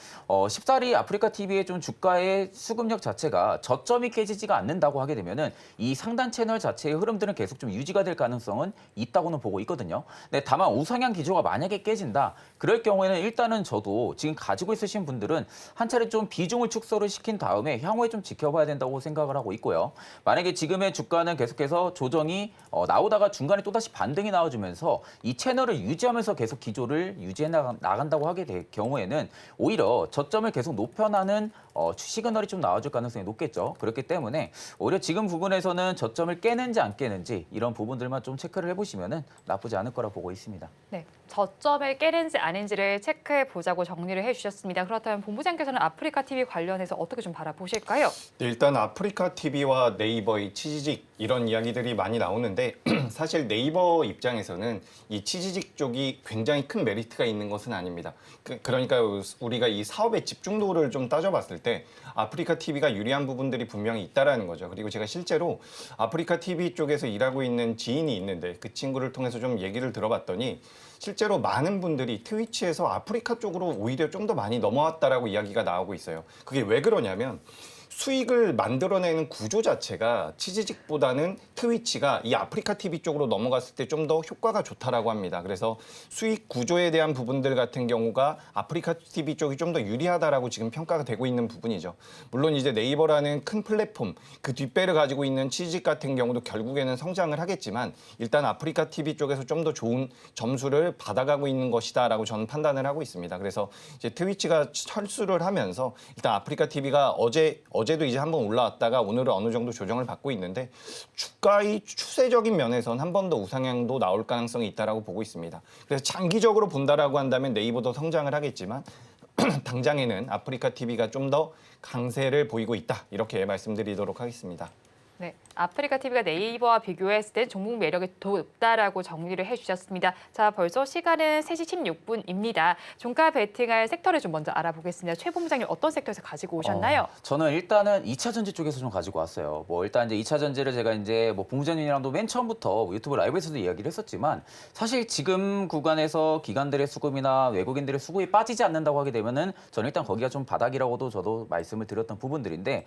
쉽사리 아프리카 TV의 좀 주가의 수급력 자체가 저점이 깨지지가 않는다고 하게 되면은 이 상단 채널 자체의 흐름들은 계속 좀 유지가 될 가능성은 있다고는 보고 있거든요. 네, 다만 우상향 기조가 만약에 깨진다. 그럴 경우에는 일단은 저도 지금 가지고 있으신 분들은 한 차례 좀 비중을 축소를 시킨 다음에 향후에 좀 지켜봐야 된다고 생각을 하고 있고요. 만약에 지금의 주가는 계속해서 조정이 나오다가 중간에 또다시 반등이 나와주면서 이 채널을 유지하면서 계속 기조를 유지해 나간다고 하게 될 경우에는 오히려 저점을 계속 높여나는 시그널이 좀 나와줄 가능성이 높겠죠. 그렇기 때문에 오히려 지금 부분에서는 저점을 깨는지 안 깨는지 이런 부분들만 좀 체크를 해보시면 나쁘지 않을 거라 보고 있습니다. 네, 저점을 깨는지 아닌지를 체크해 보자고 정리를 해주셨습니다. 그렇다면 본부장께서는 아프리카 TV 관련해서 어떻게 좀 바라보실까요? 네, 일단 아프리카 TV와 네이버의 취지직 이런 이야기들이 많이 나오는데 사실 네이버 입장에서는 이 취지직 쪽이 굉장히 큰 메리트가 있는 것은 아닙니다. 그러니까 우리가 이 사업의 집중도를 좀 따져봤을 때 아프리카 TV가 유리한 부분들이 분명히 있다라는 거죠. 그리고 제가 실제로 아프리카 TV 쪽에서 일하고 있는 지인이 있는데 그 친구를 통해서 좀 얘기를 들어봤더니 실제로 많은 분들이 트위치에서 아프리카 쪽으로 오히려 좀 더 많이 넘어왔다라고 이야기가 나오고 있어요. 그게 왜 그러냐면 수익을 만들어내는 구조 자체가 취지직보다는 트위치가 이 아프리카 TV 쪽으로 넘어갔을 때 좀 더 효과가 좋다라고 합니다. 그래서 수익 구조에 대한 부분들 같은 경우가 아프리카 TV 쪽이 좀 더 유리하다라고 지금 평가가 되고 있는 부분이죠. 물론 이제 네이버라는 큰 플랫폼 그 뒷배를 가지고 있는 취지직 같은 경우도 결국에는 성장을 하겠지만 일단 아프리카 TV 쪽에서 좀 더 좋은 점수를 받아가고 있는 것이다라고 저는 판단을 하고 있습니다. 그래서 이제 트위치가 철수를 하면서 일단 아프리카 TV가 어제도 이제 한번 올라왔다가 오늘은 어느 정도 조정을 받고 있는데 주가의 추세적인 면에서는 한 번 더 우상향도 나올 가능성이 있다라고 보고 있습니다. 그래서 장기적으로 본다라고 한다면 네이버도 성장을 하겠지만 당장에는 아프리카 TV가 좀 더 강세를 보이고 있다 이렇게 말씀드리도록 하겠습니다. 네, 아프리카 TV가 네이버와 비교했을 때 종목 매력이 더 높다라고 정리를 해주셨습니다. 자, 벌써 시간은 3시 16분입니다. 종가 베팅할 섹터를 좀 먼저 알아보겠습니다. 최 본부장님 어떤 섹터에서 가지고 오셨나요? 저는 일단은 2차 전지 쪽에서 좀 가지고 왔어요. 뭐 일단 이제 2차 전지를 제가 이제 뭐 본부장님이랑도 맨 처음부터 유튜브 라이브에서도 이야기를 했었지만 사실 지금 구간에서 기관들의 수급이나 외국인들의 수급이 빠지지 않는다고 하게 되면은 저는 일단 거기가 좀 바닥이라고도 저도 말씀을 드렸던 부분들인데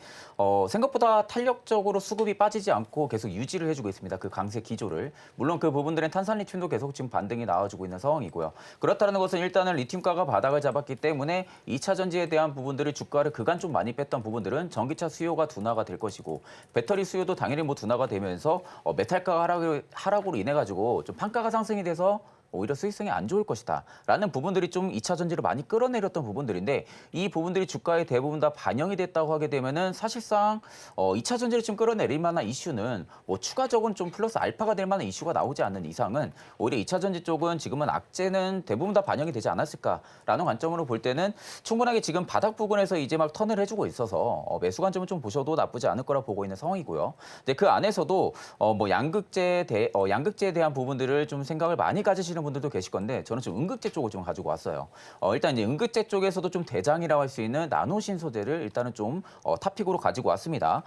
생각보다 탄력적으로 수급이 빠지지 않고 계속 유지를 해주고 있습니다. 그 강세 기조를. 물론 그 부분들은 탄산 리튬도 계속 지금 반등이 나와주고 있는 상황이고요. 그렇다는 것은 일단은 리튬가가 바닥을 잡았기 때문에 2차 전지에 대한 부분들을 주가를 그간 좀 많이 뺐던 부분들은 전기차 수요가 둔화가 될 것이고 배터리 수요도 당연히 뭐 둔화가 되면서 메탈가가 하락으로 인해 가지고 좀 판가가 상승이 돼서 오히려 수익성이 안 좋을 것이다 라는 부분들이 좀 2차 전지를 많이 끌어내렸던 부분들인데 이 부분들이 주가에 대부분 다 반영이 됐다고 하게 되면은 사실상 2차 전지를 좀 끌어내릴 만한 이슈는 뭐 추가적인 좀 플러스 알파가 될 만한 이슈가 나오지 않는 이상은 오히려 2차 전지 쪽은 지금은 악재는 대부분 다 반영이 되지 않았을까라는 관점으로 볼 때는 충분하게 지금 바닥 부근에서 이제 막 턴을 해주고 있어서 매수 관점을 좀 보셔도 나쁘지 않을 거라 보고 있는 상황이고요. 근데 그 안에서도 뭐 양극재에 대한 부분들을 좀 생각을 많이 가지시는 분들도 계실 건데 저는 좀 음극재 쪽을 좀 가지고 왔어요. 일단 이제 음극재 쪽에서도 좀 대장이라고 할 수 있는 나노신소재를 일단은 좀 탑픽으로 가지고 왔습니다.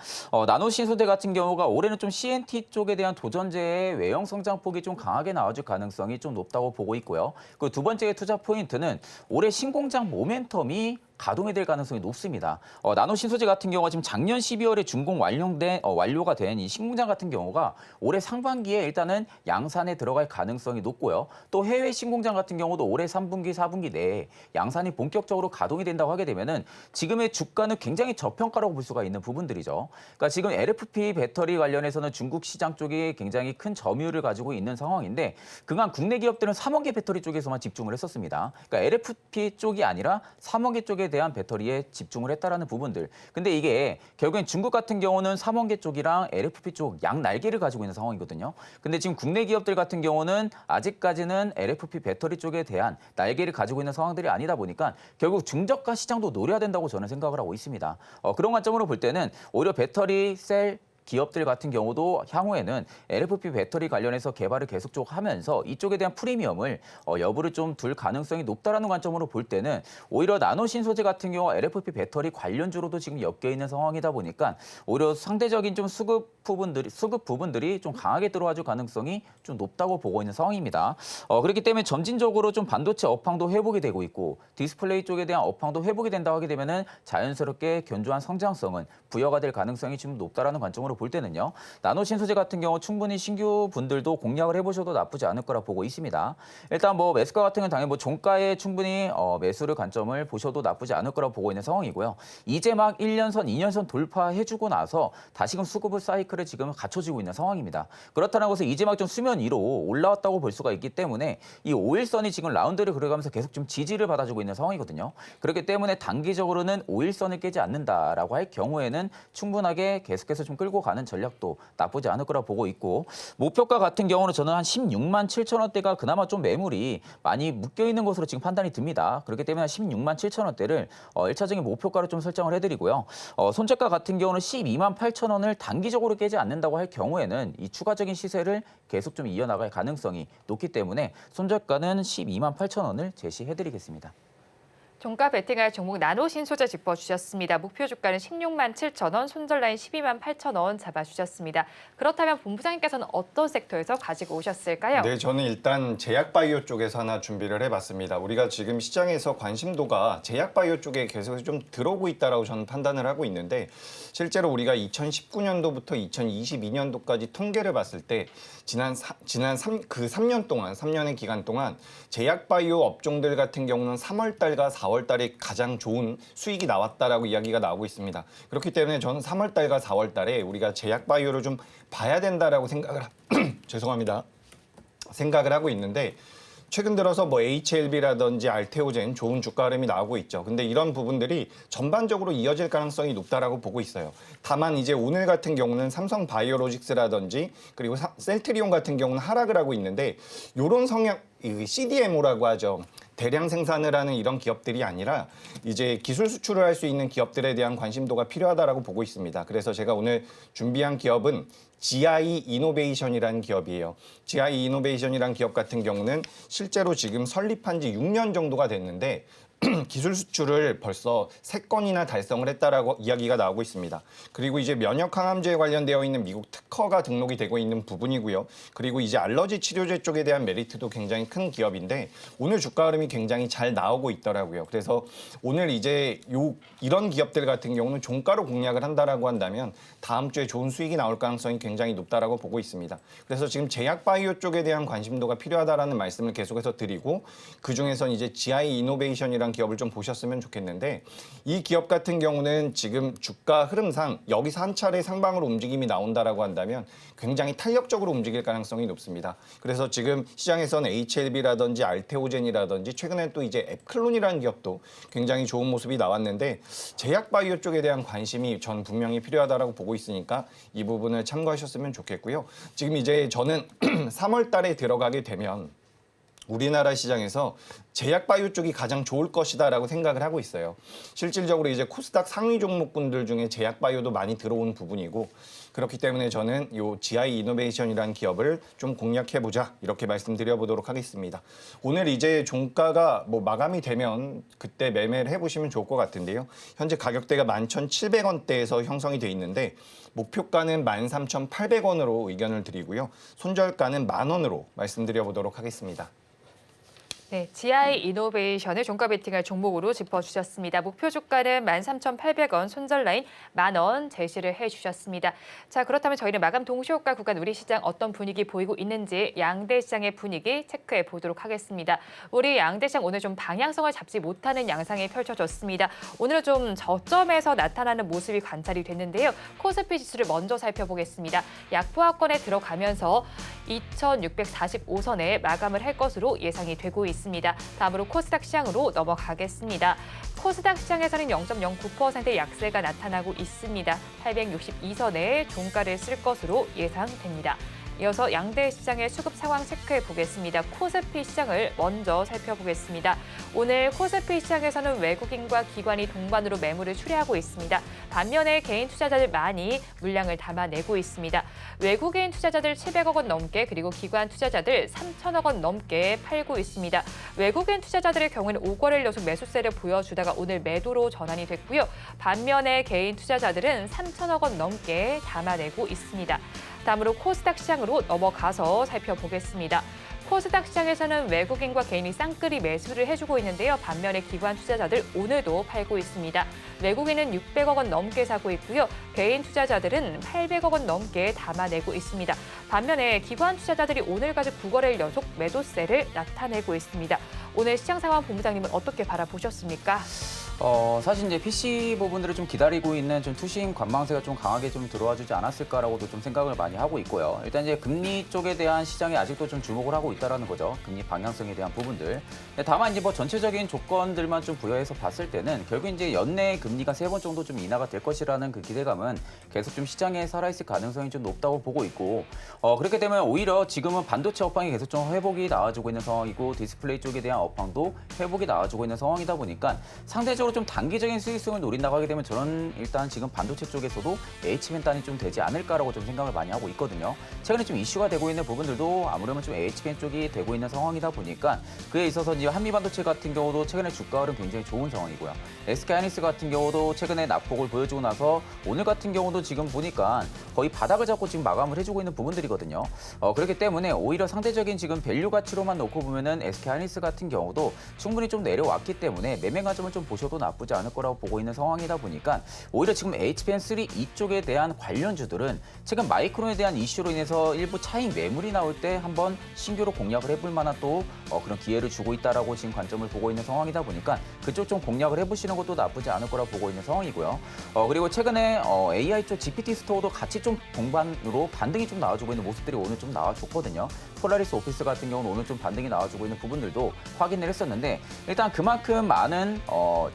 나노신소재 같은 경우가 올해는 좀 CNT 쪽에 대한 도전제의 외형 성장폭이 좀 강하게 나와줄 가능성이 좀 높다고 보고 있고요. 그리고 두 번째 투자 포인트는 올해 신공장 모멘텀이 가동이 될 가능성이 높습니다. 나노신소재 같은 경우가 지금 작년 12월에 준공 완료가 된 이 신공장 같은 경우가 올해 상반기에 일단은 양산에 들어갈 가능성이 높고요. 또 해외 신공장 같은 경우도 올해 3분기, 4분기 내에 양산이 본격적으로 가동이 된다고 하게 되면은 지금의 주가는 굉장히 저평가라고 볼 수가 있는 부분들이죠. 그러니까 지금 LFP 배터리 관련해서는 중국 시장 쪽이 굉장히 큰 점유율을 가지고 있는 상황인데 그간 국내 기업들은 3원계 배터리 쪽에서만 집중을 했었습니다. 그러니까 LFP 쪽이 아니라 3원계 쪽에 대한 배터리에 집중을 했다라는 부분들. 근데 이게 결국엔 중국 같은 경우는 3원계 쪽이랑 LFP 쪽 양 날개를 가지고 있는 상황이거든요. 근데 지금 국내 기업들 같은 경우는 아직까지는 LFP 배터리 쪽에 대한 날개를 가지고 있는 상황들이 아니다 보니까 결국 중저가 시장도 노려야 된다고 저는 생각을 하고 있습니다. 그런 관점으로 볼 때는 오히려 배터리 셀 기업들 같은 경우도 향후에는 LFP 배터리 관련해서 개발을 계속적으로 하면서 이쪽에 대한 프리미엄을 여부를 좀 둘 가능성이 높다라는 관점으로 볼 때는 오히려 나노신소재 같은 경우 LFP 배터리 관련주로도 지금 엮여 있는 상황이다 보니까 오히려 상대적인 좀 수급 부분들이 좀 강하게 들어와줄 가능성이 좀 높다고 보고 있는 상황입니다. 그렇기 때문에 점진적으로 좀 반도체 업황도 회복이 되고 있고 디스플레이 쪽에 대한 업황도 회복이 된다고 하게 되면은 자연스럽게 견조한 성장성은 부여가 될 가능성이 좀 높다라는 관점으로 볼 때는요. 나노신소재 같은 경우 충분히 신규 분들도 공략을 해보셔도 나쁘지 않을 거라 보고 있습니다. 일단 뭐 매수가 같은 건 당연히 뭐 종가에 충분히 매수를 관점을 보셔도 나쁘지 않을 거라 보고 있는 상황이고요. 이제 막 1년선, 2년선 돌파해주고 나서 다시금 수급을 사이클을 지금 갖춰지고 있는 상황입니다. 그렇다는 것은 이제 막 좀 수면 위로 올라왔다고 볼 수가 있기 때문에 이 5일선이 지금 라운드를 그려가면서 계속 좀 지지를 받아주고 있는 상황이거든요. 그렇기 때문에 단기적으로는 5일선을 깨지 않는다라고 할 경우에는 충분하게 계속해서 좀 끌고 가는 전략도 나쁘지 않을 거라 보고 있고 목표가 같은 경우는 저는 한 16만 7천 원대가 그나마 좀 매물이 많이 묶여 있는 것으로 지금 판단이 듭니다. 그렇기 때문에 16만 7천 원대를 1차적인 목표가로 좀 설정을 해드리고요. 손절가 같은 경우는 12만 8천 원을 단기적으로 깨지 않는다고 할 경우에는 이 추가적인 시세를 계속 좀 이어나갈 가능성이 높기 때문에 손절가는 12만 8천 원을 제시해드리겠습니다. 종가 베팅할 종목 나노신소재 짚어주셨습니다. 목표 주가는 16만 7천 원, 손절 라인 12만 8천 원 잡아주셨습니다. 그렇다면 본부장님께서는 어떤 섹터에서 가지고 오셨을까요? 네, 저는 일단 제약바이오 쪽에서 하나 준비를 해봤습니다. 우리가 지금 시장에서 관심도가 제약바이오 쪽에 계속 좀 들어오고 있다라고 저는 판단을 하고 있는데 실제로 우리가 2019년도부터 2022년도까지 통계를 봤을 때 지난 3년 동안, 3년의 기간 동안 제약바이오 업종들 같은 경우는 3월 달과 4월 달에 가장 좋은 수익이 나왔다라고 이야기가 나오고 있습니다. 그렇기 때문에 저는 3월 달과 4월 달에 우리가 제약바이오를 좀 봐야 된다라고 죄송합니다. 생각을 하고 있는데 최근 들어서 뭐 HLB라든지 알테오젠 좋은 주가 흐름이 나오고 있죠. 근데 이런 부분들이 전반적으로 이어질 가능성이 높다라고 보고 있어요. 다만 이제 오늘 같은 경우는 삼성바이오로직스라든지 그리고 셀트리온 같은 경우는 하락을 하고 있는데 이런 성향 CDMO라고 하죠. 대량 생산을 하는 이런 기업들이 아니라 이제 기술 수출을 할 수 있는 기업들에 대한 관심도가 필요하다라고 보고 있습니다. 그래서 제가 오늘 준비한 기업은 GI 이노베이션이라는 기업이에요. GI 이노베이션이라는 기업 같은 경우는 실제로 지금 설립한 지 6년 정도가 됐는데 기술 수출을 벌써 3건이나 달성을 했다라고 이야기가 나오고 있습니다. 그리고 이제 면역 항암제에 관련되어 있는 미국 특허가 등록이 되고 있는 부분이고요. 그리고 이제 알러지 치료제 쪽에 대한 메리트도 굉장히 큰 기업인데 오늘 주가 흐름이 굉장히 잘 나오고 있더라고요. 그래서 오늘 이제 이런 기업들 같은 경우는 종가로 공략을 한다라고 한다면 다음 주에 좋은 수익이 나올 가능성이 굉장히 높다라고 보고 있습니다. 그래서 지금 제약바이오 쪽에 대한 관심도가 필요하다라는 말씀을 계속해서 드리고 그중에선 이제 GI 이노베이션이란 기업을 좀 보셨으면 좋겠는데 이 기업 같은 경우는 지금 주가 흐름상 여기서 한 차례 상방으로 움직임이 나온다라고 한다면 굉장히 탄력적으로 움직일 가능성이 높습니다. 그래서 지금 시장에서는 HLB라든지 알테오젠이라든지 최근에 또 이제 앱클론이라는 기업도 굉장히 좋은 모습이 나왔는데 제약바이오 쪽에 대한 관심이 전 분명히 필요하다라고 보고 있으니까 이 부분을 참고하셨으면 좋겠고요. 지금 이제 저는 3월 달에 들어가게 되면 우리나라 시장에서 제약바이오 쪽이 가장 좋을 것이다라고 생각을 하고 있어요. 실질적으로 이제 코스닥 상위 종목군들 중에 제약바이오도 많이 들어온 부분이고 그렇기 때문에 저는 요 GI 이노베이션이라는 기업을 좀 공략해보자 이렇게 말씀드려보도록 하겠습니다. 오늘 이제 종가가 뭐 마감이 되면 그때 매매를 해보시면 좋을 것 같은데요. 현재 가격대가 11,700원대에서 형성이 돼 있는데 목표가는 13,800원으로 의견을 드리고요. 손절가는 10,000원으로 말씀드려보도록 하겠습니다. 네, GI 이노베이션을 종가 베팅할 종목으로 짚어주셨습니다. 목표 주가는 13,800원, 손절 라인 10,000원 제시를 해주셨습니다. 자, 그렇다면 저희는 마감 동시효과 구간 우리 시장 어떤 분위기 보이고 있는지 양대 시장의 분위기 체크해 보도록 하겠습니다. 우리 양대 시장 오늘 좀 방향성을 잡지 못하는 양상이 펼쳐졌습니다. 오늘은 좀 저점에서 나타나는 모습이 관찰이 됐는데요. 코스피 지수를 먼저 살펴보겠습니다. 약보합권에 들어가면서 2,645선에 마감을 할 것으로 예상이 되고 있습니다. 다음으로 코스닥 시장으로 넘어가겠습니다. 코스닥 시장에서는 0.09%의 약세가 나타나고 있습니다. 862선에 종가를 쓸 것으로 예상됩니다. 이어서 양대 시장의 수급 상황 체크해 보겠습니다. 코스피 시장을 먼저 살펴보겠습니다. 오늘 코스피 시장에서는 외국인과 기관이 동반으로 매물을 출회하고 있습니다. 반면에 개인 투자자들 많이 물량을 담아내고 있습니다. 외국인 투자자들 700억 원 넘게 그리고 기관 투자자들 3천억 원 넘게 팔고 있습니다. 외국인 투자자들의 경우에는 5거래일 연속 매수세를 보여주다가 오늘 매도로 전환이 됐고요. 반면에 개인 투자자들은 3천억 원 넘게 담아내고 있습니다. 다음으로 코스닥 시장으로 넘어가서 살펴보겠습니다. 코스닥 시장에서는 외국인과 개인이 쌍끌이 매수를 해주고 있는데요. 반면에 기관 투자자들 오늘도 팔고 있습니다. 외국인은 600억 원 넘게 사고 있고요. 개인 투자자들은 800억 원 넘게 담아내고 있습니다. 반면에 기관 투자자들이 오늘까지 9거래일 연속 매도세를 나타내고 있습니다. 오늘 시장 상황 본부장님은 어떻게 바라보셨습니까? 사실 이제 PC 부분들을 좀 기다리고 있는 좀 투심 관망세가 좀 강하게 좀 들어와 주지 않았을까라고도 좀 생각을 많이 하고 있고요. 일단 이제 금리 쪽에 대한 시장이 아직도 좀 주목을 하고 있다라는 거죠. 금리 방향성에 대한 부분들. 다만 이제 뭐 전체적인 조건들만 좀 부여해서 봤을 때는 결국 이제 연내 금리가 3번 정도 좀 인하가 될 것이라는 그 기대감은 계속 좀 시장에 살아있을 가능성이 좀 높다고 보고 있고, 그렇기 때문에 오히려 지금은 반도체 업황이 계속 좀 회복이 나와주고 있는 상황이고 디스플레이 쪽에 대한 업황도 회복이 나와주고 있는 상황이다 보니까 상대적으로 좀 단기적인 수익성을 노린다고 하게 되면 저는 일단 지금 반도체 쪽에서도 HBM 좀 되지 않을까라고 좀 생각을 많이 하고 있거든요. 최근에 좀 이슈가 되고 있는 부분들도 아무래도 좀 HBM 쪽이 되고 있는 상황이다 보니까 그에 있어서 이제 한미반도체 같은 경우도 최근에 주가 흐름 굉장히 좋은 상황이고요. SK하이닉스 같은 경우도 최근에 낙폭을 보여주고 나서 오늘 같은 경우도 지금 보니까 거의 바닥을 잡고 지금 마감을 해주고 있는 부분들이거든요. 그렇기 때문에 오히려 상대적인 지금 밸류 가치로만 놓고 보면은 SK하이닉스 같은 경우도 충분히 좀 내려왔기 때문에 매매 관점을 좀 보셔도 나쁘지 않을 거라고 보고 있는 상황이다 보니까 오히려 지금 HBM3 이쪽에 대한 관련주들은 최근 마이크론에 대한 이슈로 인해서 일부 차익 매물이 나올 때 한번 신규로 공략을 해볼 만한 또 그런 기회를 주고 있다라고 지금 관점을 보고 있는 상황이다 보니까 그쪽 좀 공략을 해보시는 것도 나쁘지 않을 거라고 보고 있는 상황이고요. 그리고 최근에 AI 쪽 GPT 스토어도 같이 좀 동반으로 반등이 좀 나와주고 있는 모습들이 오늘 좀 나와줬거든요. 폴라리스 오피스 같은 경우는 오늘 좀 반등이 나와주고 있는 부분들도 확인을 했었는데 일단 그만큼 많은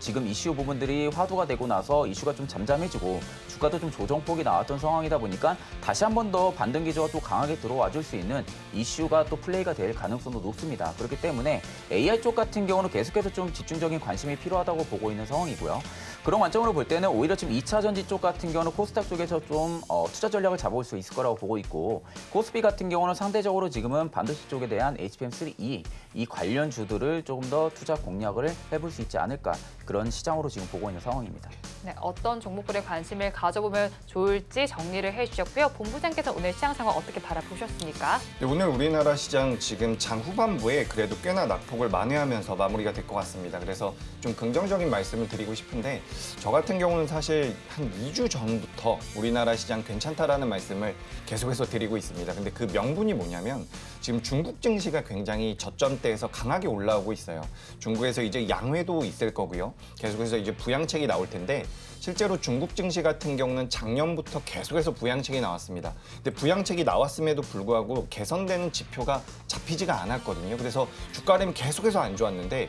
지금 이슈 부분들이 화두가 되고 나서 이슈가 좀 잠잠해지고 주가도 좀 조정폭이 나왔던 상황이다 보니까 다시 한 번 더 반등 기조가 또 강하게 들어와 줄 수 있는 이슈가 또 플레이가 될 가능성도 높습니다. 그렇기 때문에 AI 쪽 같은 경우는 계속해서 좀 집중적인 관심이 필요하다고 보고 있는 상황이고요. 그런 관점으로 볼 때는 오히려 지금 2차 전지 쪽 같은 경우는 코스닥 쪽에서 좀 투자 전략을 잡아올 수 있을 거라고 보고 있고 코스피 같은 경우는 상대적으로 지금은 반도체 쪽에 대한 HBM3E 이 관련 주들을 조금 더 투자 공략을 해볼 수 있지 않을까 그런 시장으로 지금 보고 있는 상황입니다. 네, 어떤 종목들에 관심을 가져보면 좋을지 정리를 해주셨고요. 본부장께서 오늘 시장 상황 어떻게 바라보셨습니까? 네, 오늘 우리나라 시장 지금 장 후반부에 그래도 꽤나 낙폭을 만회하면서 마무리가 될 것 같습니다. 그래서 좀 긍정적인 말씀을 드리고 싶은데 저 같은 경우는 사실 한 2주 전부터 우리나라 시장 괜찮다라는 말씀을 계속해서 드리고 있습니다. 근데 그 명분이 뭐냐면 지금 중국 증시가 굉장히 저점대에서 강하게 올라오고 있어요. 중국에서 이제 양회도 있을 거고요. 계속해서 이제 부양책이 나올 텐데 실제로 중국 증시 같은 경우는 작년부터 계속해서 부양책이 나왔습니다. 근데 부양책이 나왔음에도 불구하고 개선되는 지표가 잡히지가 않았거든요. 그래서 주가는 계속해서 안 좋았는데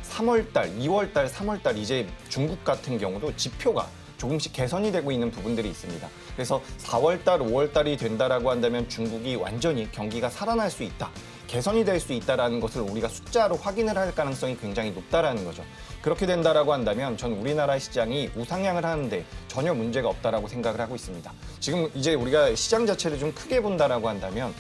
3월 달, 2월 달, 3월 달 이제 중국 같은 경우도 지표가 조금씩 개선이 되고 있는 부분들이 있습니다. 그래서 4월 달, 5월 달이 된다라고 한다면 중국이 완전히 경기가 살아날 수 있다. 개선이 될 수 있다는 것을 우리가 숫자로 확인을 할 가능성이 굉장히 높다라는 거죠. 그렇게 된다라고 한다면 전 우리나라 시장이 우상향을 하는데 전혀 문제가 없다라고 생각을 하고 있습니다. 지금 이제 우리가 시장 자체를 좀 크게 본다라고 한다면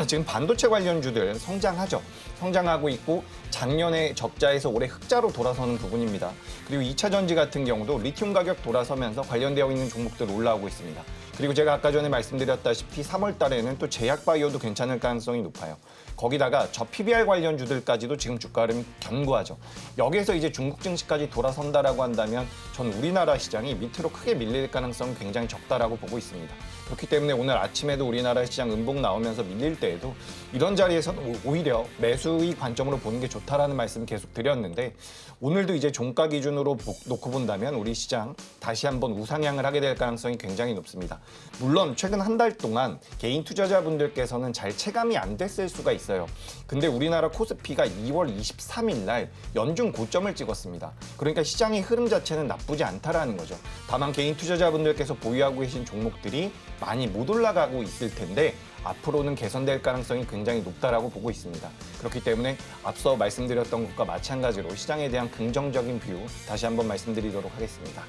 지금 반도체 관련주들 성장하죠. 성장하고 있고 작년에 적자에서 올해 흑자로 돌아서는 부분입니다. 그리고 2차 전지 같은 경우도 리튬 가격 돌아서면서 관련되어 있는 종목들 올라오고 있습니다. 그리고 제가 아까 전에 말씀드렸다시피 3월 달에는 또 제약 바이오도 괜찮을 가능성이 높아요. 거기다가 저 PBR 관련주들까지도 지금 주가를 견고하죠. 여기에서 이제 중국 증시까지 돌아선다라고 한다면 전 우리나라 시장이 밑으로 크게 밀릴 가능성은 굉장히 적다라고 보고 있습니다. 그렇기 때문에 오늘 아침에도 우리나라 시장 음봉 나오면서 밀릴 때에도 이런 자리에서는 오히려 매수의 관점으로 보는 게 좋다라는 말씀 계속 드렸는데 오늘도 이제 종가 기준으로 놓고 본다면 우리 시장 다시 한번 우상향을 하게 될 가능성이 굉장히 높습니다. 물론 최근 한 달 동안 개인 투자자분들께서는 잘 체감이 안 됐을 수가 있어요. 근데 우리나라 코스피가 2월 23일 날 연중 고점을 찍었습니다. 그러니까 시장의 흐름 자체는 나쁘지 않다라는 거죠. 다만 개인 투자자분들께서 보유하고 계신 종목들이 많이 못 올라가고 있을 텐데 앞으로는 개선될 가능성이 굉장히 높다라고 보고 있습니다. 그렇기 때문에 앞서 말씀드렸던 것과 마찬가지로 시장에 대한 긍정적인 뷰 다시 한번 말씀드리도록 하겠습니다.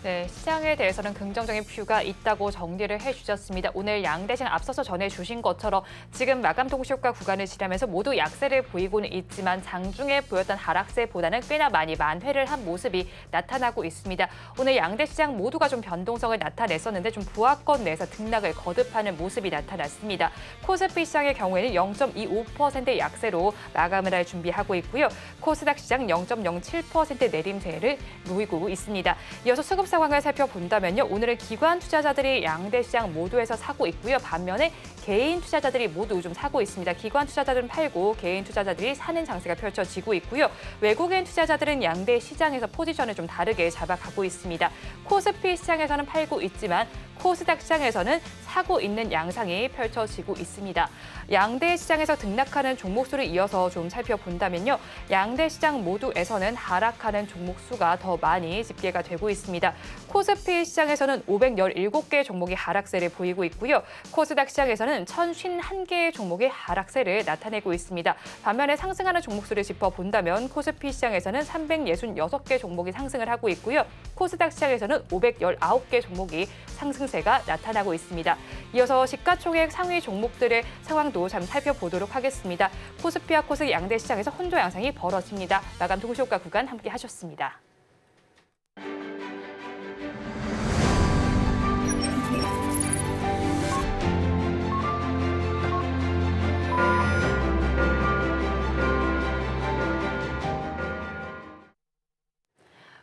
네, 시장에 대해서는 긍정적인 뷰가 있다고 정리를 해주셨습니다. 오늘 양대시장 앞서서 전해주신 것처럼 지금 마감 동시효과 구간을 지나면서 모두 약세를 보이고는 있지만 장중에 보였던 하락세보다는 꽤나 많이 만회를 한 모습이 나타나고 있습니다. 오늘 양대시장 모두가 좀 변동성을 나타냈었는데 좀 부하권 내에서 등락을 거듭하는 모습이 나타났습니다. 코스피 시장의 경우에는 0.25% 약세로 마감을 할 준비하고 있고요. 코스닥 시장 0.07% 내림세를 보이고 있습니다. 이어서 수급 상황을 살펴본다면요. 오늘은 기관 투자자들이 양대 시장 모두에서 사고 있고요. 반면에 개인 투자자들이 모두 좀 사고 있습니다. 기관 투자자들은 팔고 개인 투자자들이 사는 장세가 펼쳐지고 있고요. 외국인 투자자들은 양대 시장에서 포지션을 좀 다르게 잡아가고 있습니다. 코스피 시장에서는 팔고 있지만 코스닥 시장에서는 사고 있는 양상이 펼쳐지고 있습니다. 양대 시장에서 등락하는 종목 수를 이어서 좀 살펴본다면요. 양대 시장 모두에서는 하락하는 종목 수가 더 많이 집계가 되고 있습니다. 코스피 시장에서는 517개 종목이 하락세를 보이고 있고요. 코스닥 시장에서는 1051개의 종목이 하락세를 나타내고 있습니다. 반면에 상승하는 종목 수를 짚어본다면 코스피 시장에서는 366개 종목이 상승을 하고 있고요. 코스닥 시장에서는 519개 종목이 상승세가 나타나고 있습니다. 이어서 시가총액 상위 종목들의 상황도 잠 살펴보도록 하겠습니다. 코스피와 코스닥 양대 시장에서 혼조 양상이 벌어집니다. 마감 동시효과 구간 함께 하셨습니다.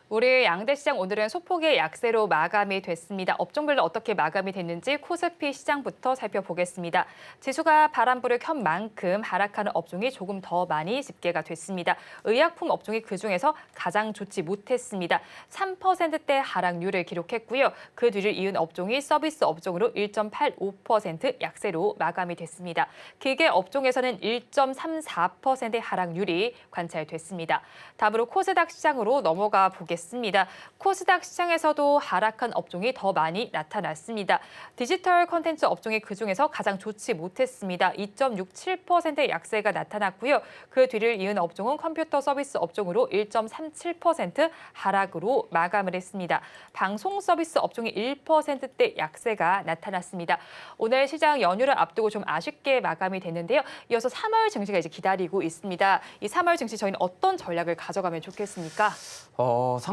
우리 양대시장 오늘은 소폭의 약세로 마감이 됐습니다. 업종별로 어떻게 마감이 됐는지 코스피 시장부터 살펴보겠습니다. 지수가 바람불을 켠 만큼 하락하는 업종이 조금 더 많이 집계가 됐습니다. 의약품 업종이 그중에서 가장 좋지 못했습니다. 3%대 하락률을 기록했고요. 그 뒤를 이은 업종이 서비스 업종으로 1.85% 약세로 마감이 됐습니다. 기계 업종에서는 1.34%의 하락률이 관찰됐습니다. 다음으로 코스닥 시장으로 넘어가 보겠습니다. 코스닥 시장에서도 하락한 업종이 더 많이 나타났습니다. 디지털 콘텐츠 업종이 그중에서 가장 좋지 못했습니다. 2.67%의 약세가 나타났고요. 그 뒤를 이은 업종은 컴퓨터 서비스 업종으로 1.37% 하락으로 마감을 했습니다. 방송 서비스 업종이 1%대 약세가 나타났습니다. 오늘 시장 연휴를 앞두고 좀 아쉽게 마감이 됐는데요. 이어서 3월 증시가 이제 기다리고 있습니다. 이 3월 증시 저희는 어떤 전략을 가져가면 좋겠습니까?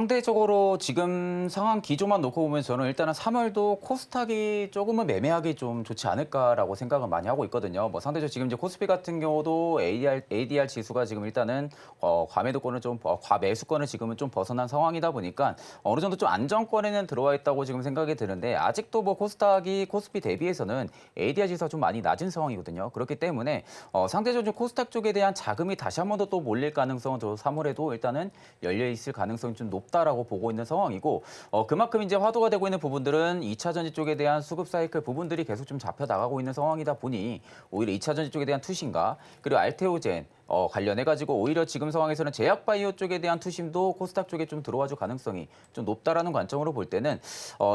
상대적으로 지금 상황 기조만 놓고 보면 저는 일단은 3월도 코스닥이 조금은 매매하기 좀 좋지 않을까라고 생각을 많이 하고 있거든요. 뭐 상대적으로 지금 이제 코스피 같은 경우도 ADR 지수가 지금 일단은 과매도권을 좀 과매수권을 지금은 좀 벗어난 상황이다 보니까 어느 정도 좀 안정권에는 들어와 있다고 지금 생각이 드는데 아직도 뭐 코스닥이 코스피 대비해서는 ADR 지수가 좀 많이 낮은 상황이거든요. 그렇기 때문에 상대적으로 좀 코스닥 쪽에 대한 자금이 다시 한 번 더 또 몰릴 가능성은 저 3월에도 일단은 열려 있을 가능성이 좀 높다라고 보고 있는 상황이고 그만큼 이제 화두가 되고 있는 부분들은 2차 전지 쪽에 대한 수급 사이클 부분들이 계속 좀 잡혀 나가고 있는 상황이다 보니 오히려 2차 전지 쪽에 대한 투신과 그리고 알테오젠 관련해가지고 오히려 지금 상황에서는 제약바이오 쪽에 대한 투심도 코스닥 쪽에 좀 들어와줄 가능성이 좀 높다라는 관점으로 볼 때는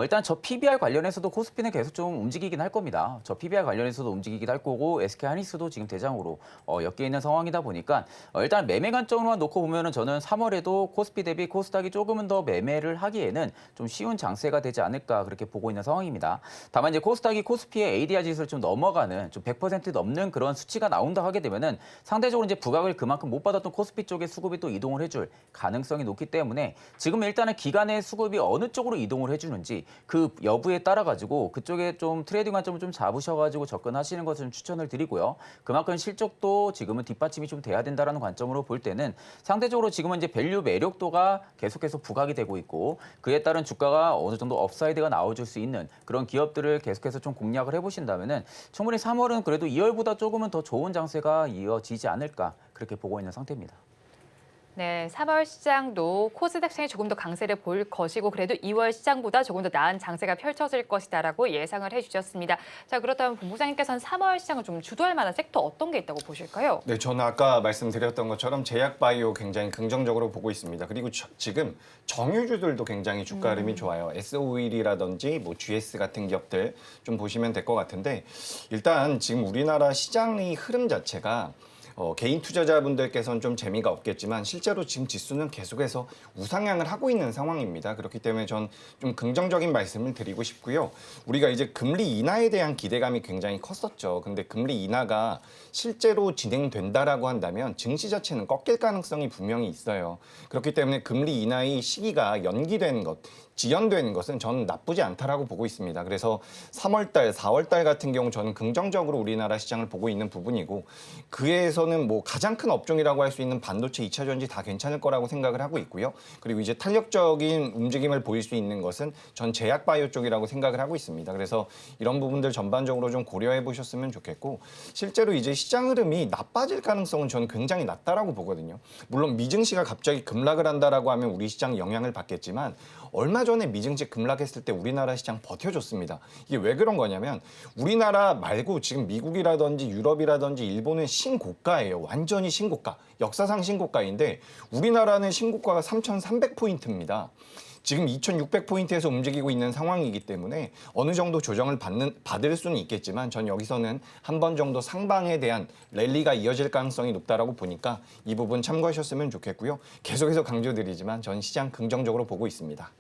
일단 저 PBR 관련해서도 코스피는 계속 좀 움직이긴 할 겁니다. 저 PBR 관련해서도 움직이긴 할 거고 SK하이닉스도 지금 대장으로 엮여 있는 상황이다 보니까 일단 매매 관점으로만 놓고 보면은 저는 3월에도 코스피 대비 코스닥이 조금은 더 매매를 하기에는 좀 쉬운 장세가 되지 않을까 그렇게 보고 있는 상황입니다. 다만 이제 코스닥이 코스피의 ADR 지수를 좀 넘어가는 좀 100% 넘는 그런 수치가 나온다 하게 되면은 상대적으로 이제 부각을 그만큼 못 받았던 코스피 쪽에 수급이 또 이동을 해줄 가능성이 높기 때문에 지금 일단은 기간의 수급이 어느 쪽으로 이동을 해주는지 그 여부에 따라 가지고 그쪽에 좀 트레이딩 관점을 좀 잡으셔가지고 접근하시는 것을 좀 추천을 드리고요. 그만큼 실적도 지금은 뒷받침이 좀 돼야 된다라는 관점으로 볼 때는 상대적으로 지금은 이제 밸류 매력도가 계속해서 부각이 되고 있고 그에 따른 주가가 어느 정도 업사이드가 나와줄 수 있는 그런 기업들을 계속해서 좀 공략을 해보신다면은 충분히 3월은 그래도 2월보다 조금은 더 좋은 장세가 이어지지 않을까 그렇게 보고 있는 상태입니다. 네, 3월 시장도 코스닥 시장이 조금 더 강세를 보일 것이고 그래도 2월 시장보다 조금 더 나은 장세가 펼쳐질 것이다라고 예상을 해주셨습니다. 자, 그렇다면 본부장님께서는 3월 시장을 좀 주도할 만한 섹터 어떤 게 있다고 보실까요? 네, 저는 아까 말씀드렸던 것처럼 제약바이오 굉장히 긍정적으로 보고 있습니다. 그리고 지금 정유주들도 굉장히 주가 흐름이 좋아요. S-오일이라든지 뭐 GS 같은 기업들 좀 보시면 될 것 같은데 일단 지금 우리나라 시장의 흐름 자체가 개인 투자자분들께서는 좀 재미가 없겠지만 실제로 지금 지수는 계속해서 우상향을 하고 있는 상황입니다. 그렇기 때문에 전 좀 긍정적인 말씀을 드리고 싶고요. 우리가 이제 금리 인하에 대한 기대감이 굉장히 컸었죠. 근데 금리 인하가 실제로 진행된다라고 한다면 증시 자체는 꺾일 가능성이 분명히 있어요. 그렇기 때문에 금리 인하의 시기가 연기된 것, 지연되는 것은 저는 나쁘지 않다라고 보고 있습니다. 그래서 3월달, 4월달 같은 경우 저는 긍정적으로 우리나라 시장을 보고 있는 부분이고 그에서는 뭐 가장 큰 업종이라고 할 수 있는 반도체, 2차 전지 다 괜찮을 거라고 생각을 하고 있고요. 그리고 이제 탄력적인 움직임을 보일 수 있는 것은 전 제약바이오 쪽이라고 생각을 하고 있습니다. 그래서 이런 부분들 전반적으로 좀 고려해 보셨으면 좋겠고 실제로 이제 시장 흐름이 나빠질 가능성은 저는 굉장히 낮다라고 보거든요. 물론 미증시가 갑자기 급락을 한다라고 하면 우리 시장이 영향을 받겠지만 얼마 전에 미증시 급락했을 때 우리나라 시장 버텨줬습니다. 이게 왜 그런 거냐면 우리나라 말고 지금 미국이라든지 유럽이라든지 일본은 신고가예요. 완전히 신고가. 역사상 신고가인데 우리나라는 신고가가 3,300포인트입니다. 지금 2,600포인트에서 움직이고 있는 상황이기 때문에 어느 정도 조정을 받을 수는 있겠지만 전 여기서는 한 번 정도 상방에 대한 랠리가 이어질 가능성이 높다라고 보니까 이 부분 참고하셨으면 좋겠고요. 계속해서 강조드리지만 전 시장 긍정적으로 보고 있습니다.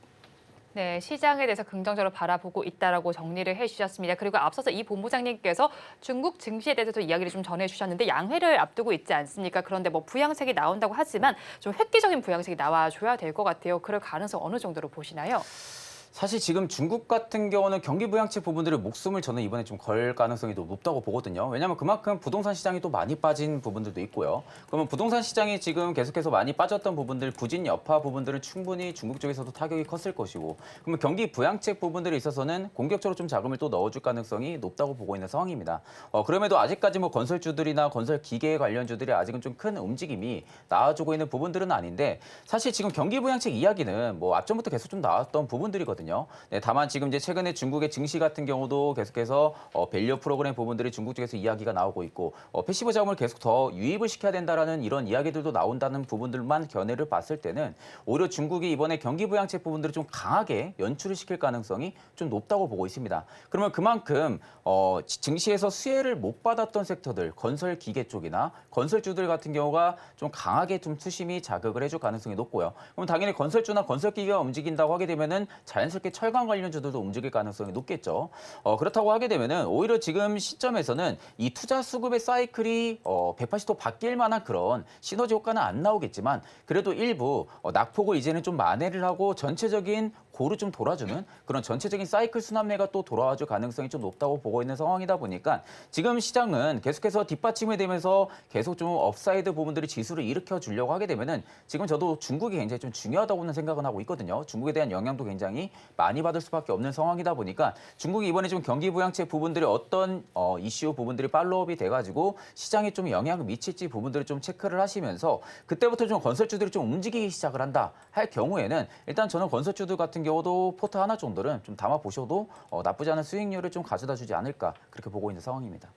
네, 시장에 대해서 긍정적으로 바라보고 있다라고 정리를 해주셨습니다. 그리고 앞서서 이 본부장님께서 중국 증시에 대해서도 이야기를 좀 전해주셨는데 양회를 앞두고 있지 않습니까? 그런데 뭐 부양책이 나온다고 하지만 좀 획기적인 부양책이 나와줘야 될 것 같아요. 그럴 가능성 어느 정도로 보시나요? 사실 지금 중국 같은 경우는 경기 부양책 부분들의 목숨을 저는 이번에 좀 걸 가능성이 더 높다고 보거든요. 왜냐하면 그만큼 부동산 시장이 또 많이 빠진 부분들도 있고요. 그러면 부동산 시장이 지금 계속해서 많이 빠졌던 부분들, 부진 여파 부분들은 충분히 중국 쪽에서도 타격이 컸을 것이고 그러면 경기 부양책 부분들에 있어서는 공격적으로 좀 자금을 또 넣어줄 가능성이 높다고 보고 있는 상황입니다. 그럼에도 아직까지 뭐 건설주들이나 건설 기계 관련주들이 아직은 좀 큰 움직임이 나와주고 있는 부분들은 아닌데 사실 지금 경기 부양책 이야기는 뭐 앞전부터 계속 좀 나왔던 부분들이거든요. 네, 다만 지금 이제 최근에 중국의 증시 같은 경우도 계속해서 밸류 프로그램 부분들이 중국 쪽에서 이야기가 나오고 있고 패시브 자금을 계속 더 유입을 시켜야 된다라는 이런 이야기들도 나온다는 부분들만 견해를 봤을 때는 오히려 중국이 이번에 경기 부양책 부분들을 좀 강하게 연출을 시킬 가능성이 좀 높다고 보고 있습니다. 그러면 그만큼 증시에서 수혜를 못 받았던 섹터들, 건설 기계 쪽이나 건설주들 같은 경우가 좀 강하게 좀 투심이 자극을 해줄 가능성이 높고요. 그럼 당연히 건설주나 건설 기계가 움직인다고 하게 되면은 자연스럽게 자연스럽게 철강 관련주들도 움직일 가능성이 높겠죠. 그렇다고 하게 되면은 오히려 지금 시점에서는 이 투자 수급의 사이클이 180도 바뀔 만한 그런 시너지 효과는 안 나오겠지만 그래도 일부 낙폭을 이제는 좀 만회를 하고 전체적인 고루 좀 돌아주는 그런 전체적인 사이클 순환매가 또 돌아와줄 가능성이 좀 높다고 보고 있는 상황이다 보니까 지금 시장은 계속해서 뒷받침이 되면서 계속 좀 업사이드 부분들이 지수를 일으켜 주려고 하게 되면은 지금 저도 중국이 굉장히 좀 중요하다고는 생각은 하고 있거든요. 중국에 대한 영향도 굉장히 많이 받을 수밖에 없는 상황이다 보니까 중국이 이번에 좀 경기 부양책 부분들이 어떤 이슈 부분들이 팔로업이 돼가지고 시장에 좀 영향을 미칠지 부분들을 좀 체크를 하시면서 그때부터 좀 건설주들이 좀 움직이기 시작을 한다 할 경우에는 일단 저는 건설주들 같은 경우도 포트 하나 정도는 좀 담아 보셔도 나쁘지 않은 수익률을 좀 가져다 주지 않을까 그렇게 보고 있는 상황입니다.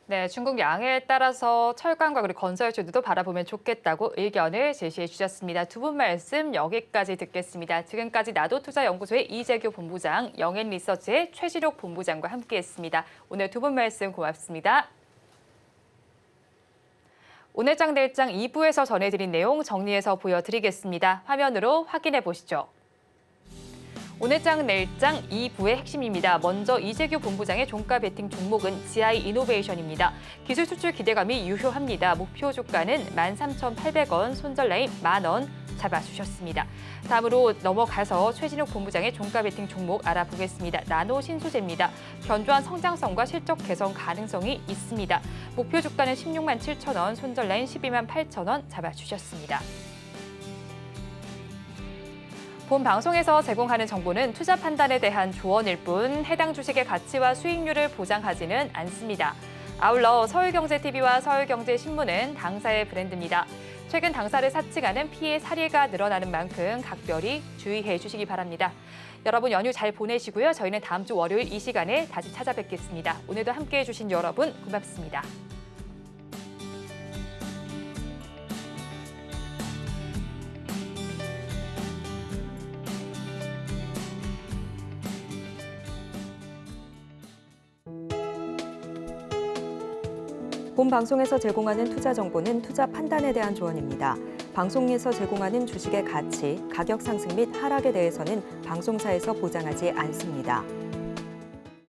네, 중국 양해에 따라서 철강과 그리고 건설주들도 바라보면 좋겠다고 의견을 제시해 주셨습니다. 두 분 말씀 여기까지 듣겠습니다. 지금까지 나도투자연구소의 이재규 본부장, 영앤리서치의 최진욱 본부장과 함께했습니다. 오늘 두 분 말씀 고맙습니다. 오늘 장 내일장 2부에서 전해드린 내용 정리해서 보여드리겠습니다. 화면으로 확인해 보시죠. 오늘 장 내일장 2부의 핵심입니다. 먼저 이재규 본부장의 종가 베팅 종목은 GI 이노베이션입니다. 기술 수출 기대감이 유효합니다. 목표 주가는 13,800원, 손절 라인 10,000원 잡아주셨습니다. 다음으로 넘어가서 최진욱 본부장의 종가 베팅 종목 알아보겠습니다. 나노 신소재입니다. 견조한 성장성과 실적 개선 가능성이 있습니다. 목표 주가는 16만 7천원, 손절 라인 12만 8천원 잡아주셨습니다. 본 방송에서 제공하는 정보는 투자 판단에 대한 조언일 뿐 해당 주식의 가치와 수익률을 보장하지는 않습니다. 아울러 서울경제TV와 서울경제신문은 당사의 브랜드입니다. 최근 당사를 사칭하는 피해 사례가 늘어나는 만큼 각별히 주의해 주시기 바랍니다. 여러분 연휴 잘 보내시고요. 저희는 다음 주 월요일 이 시간에 다시 찾아뵙겠습니다. 오늘도 함께해 주신 여러분 고맙습니다. 본 방송에서 제공하는 투자 정보는 투자 판단에 대한 조언입니다. 방송에서 제공하는 주식의 가치, 가격 상승 및 하락에 대해서는 방송사에서 보장하지 않습니다.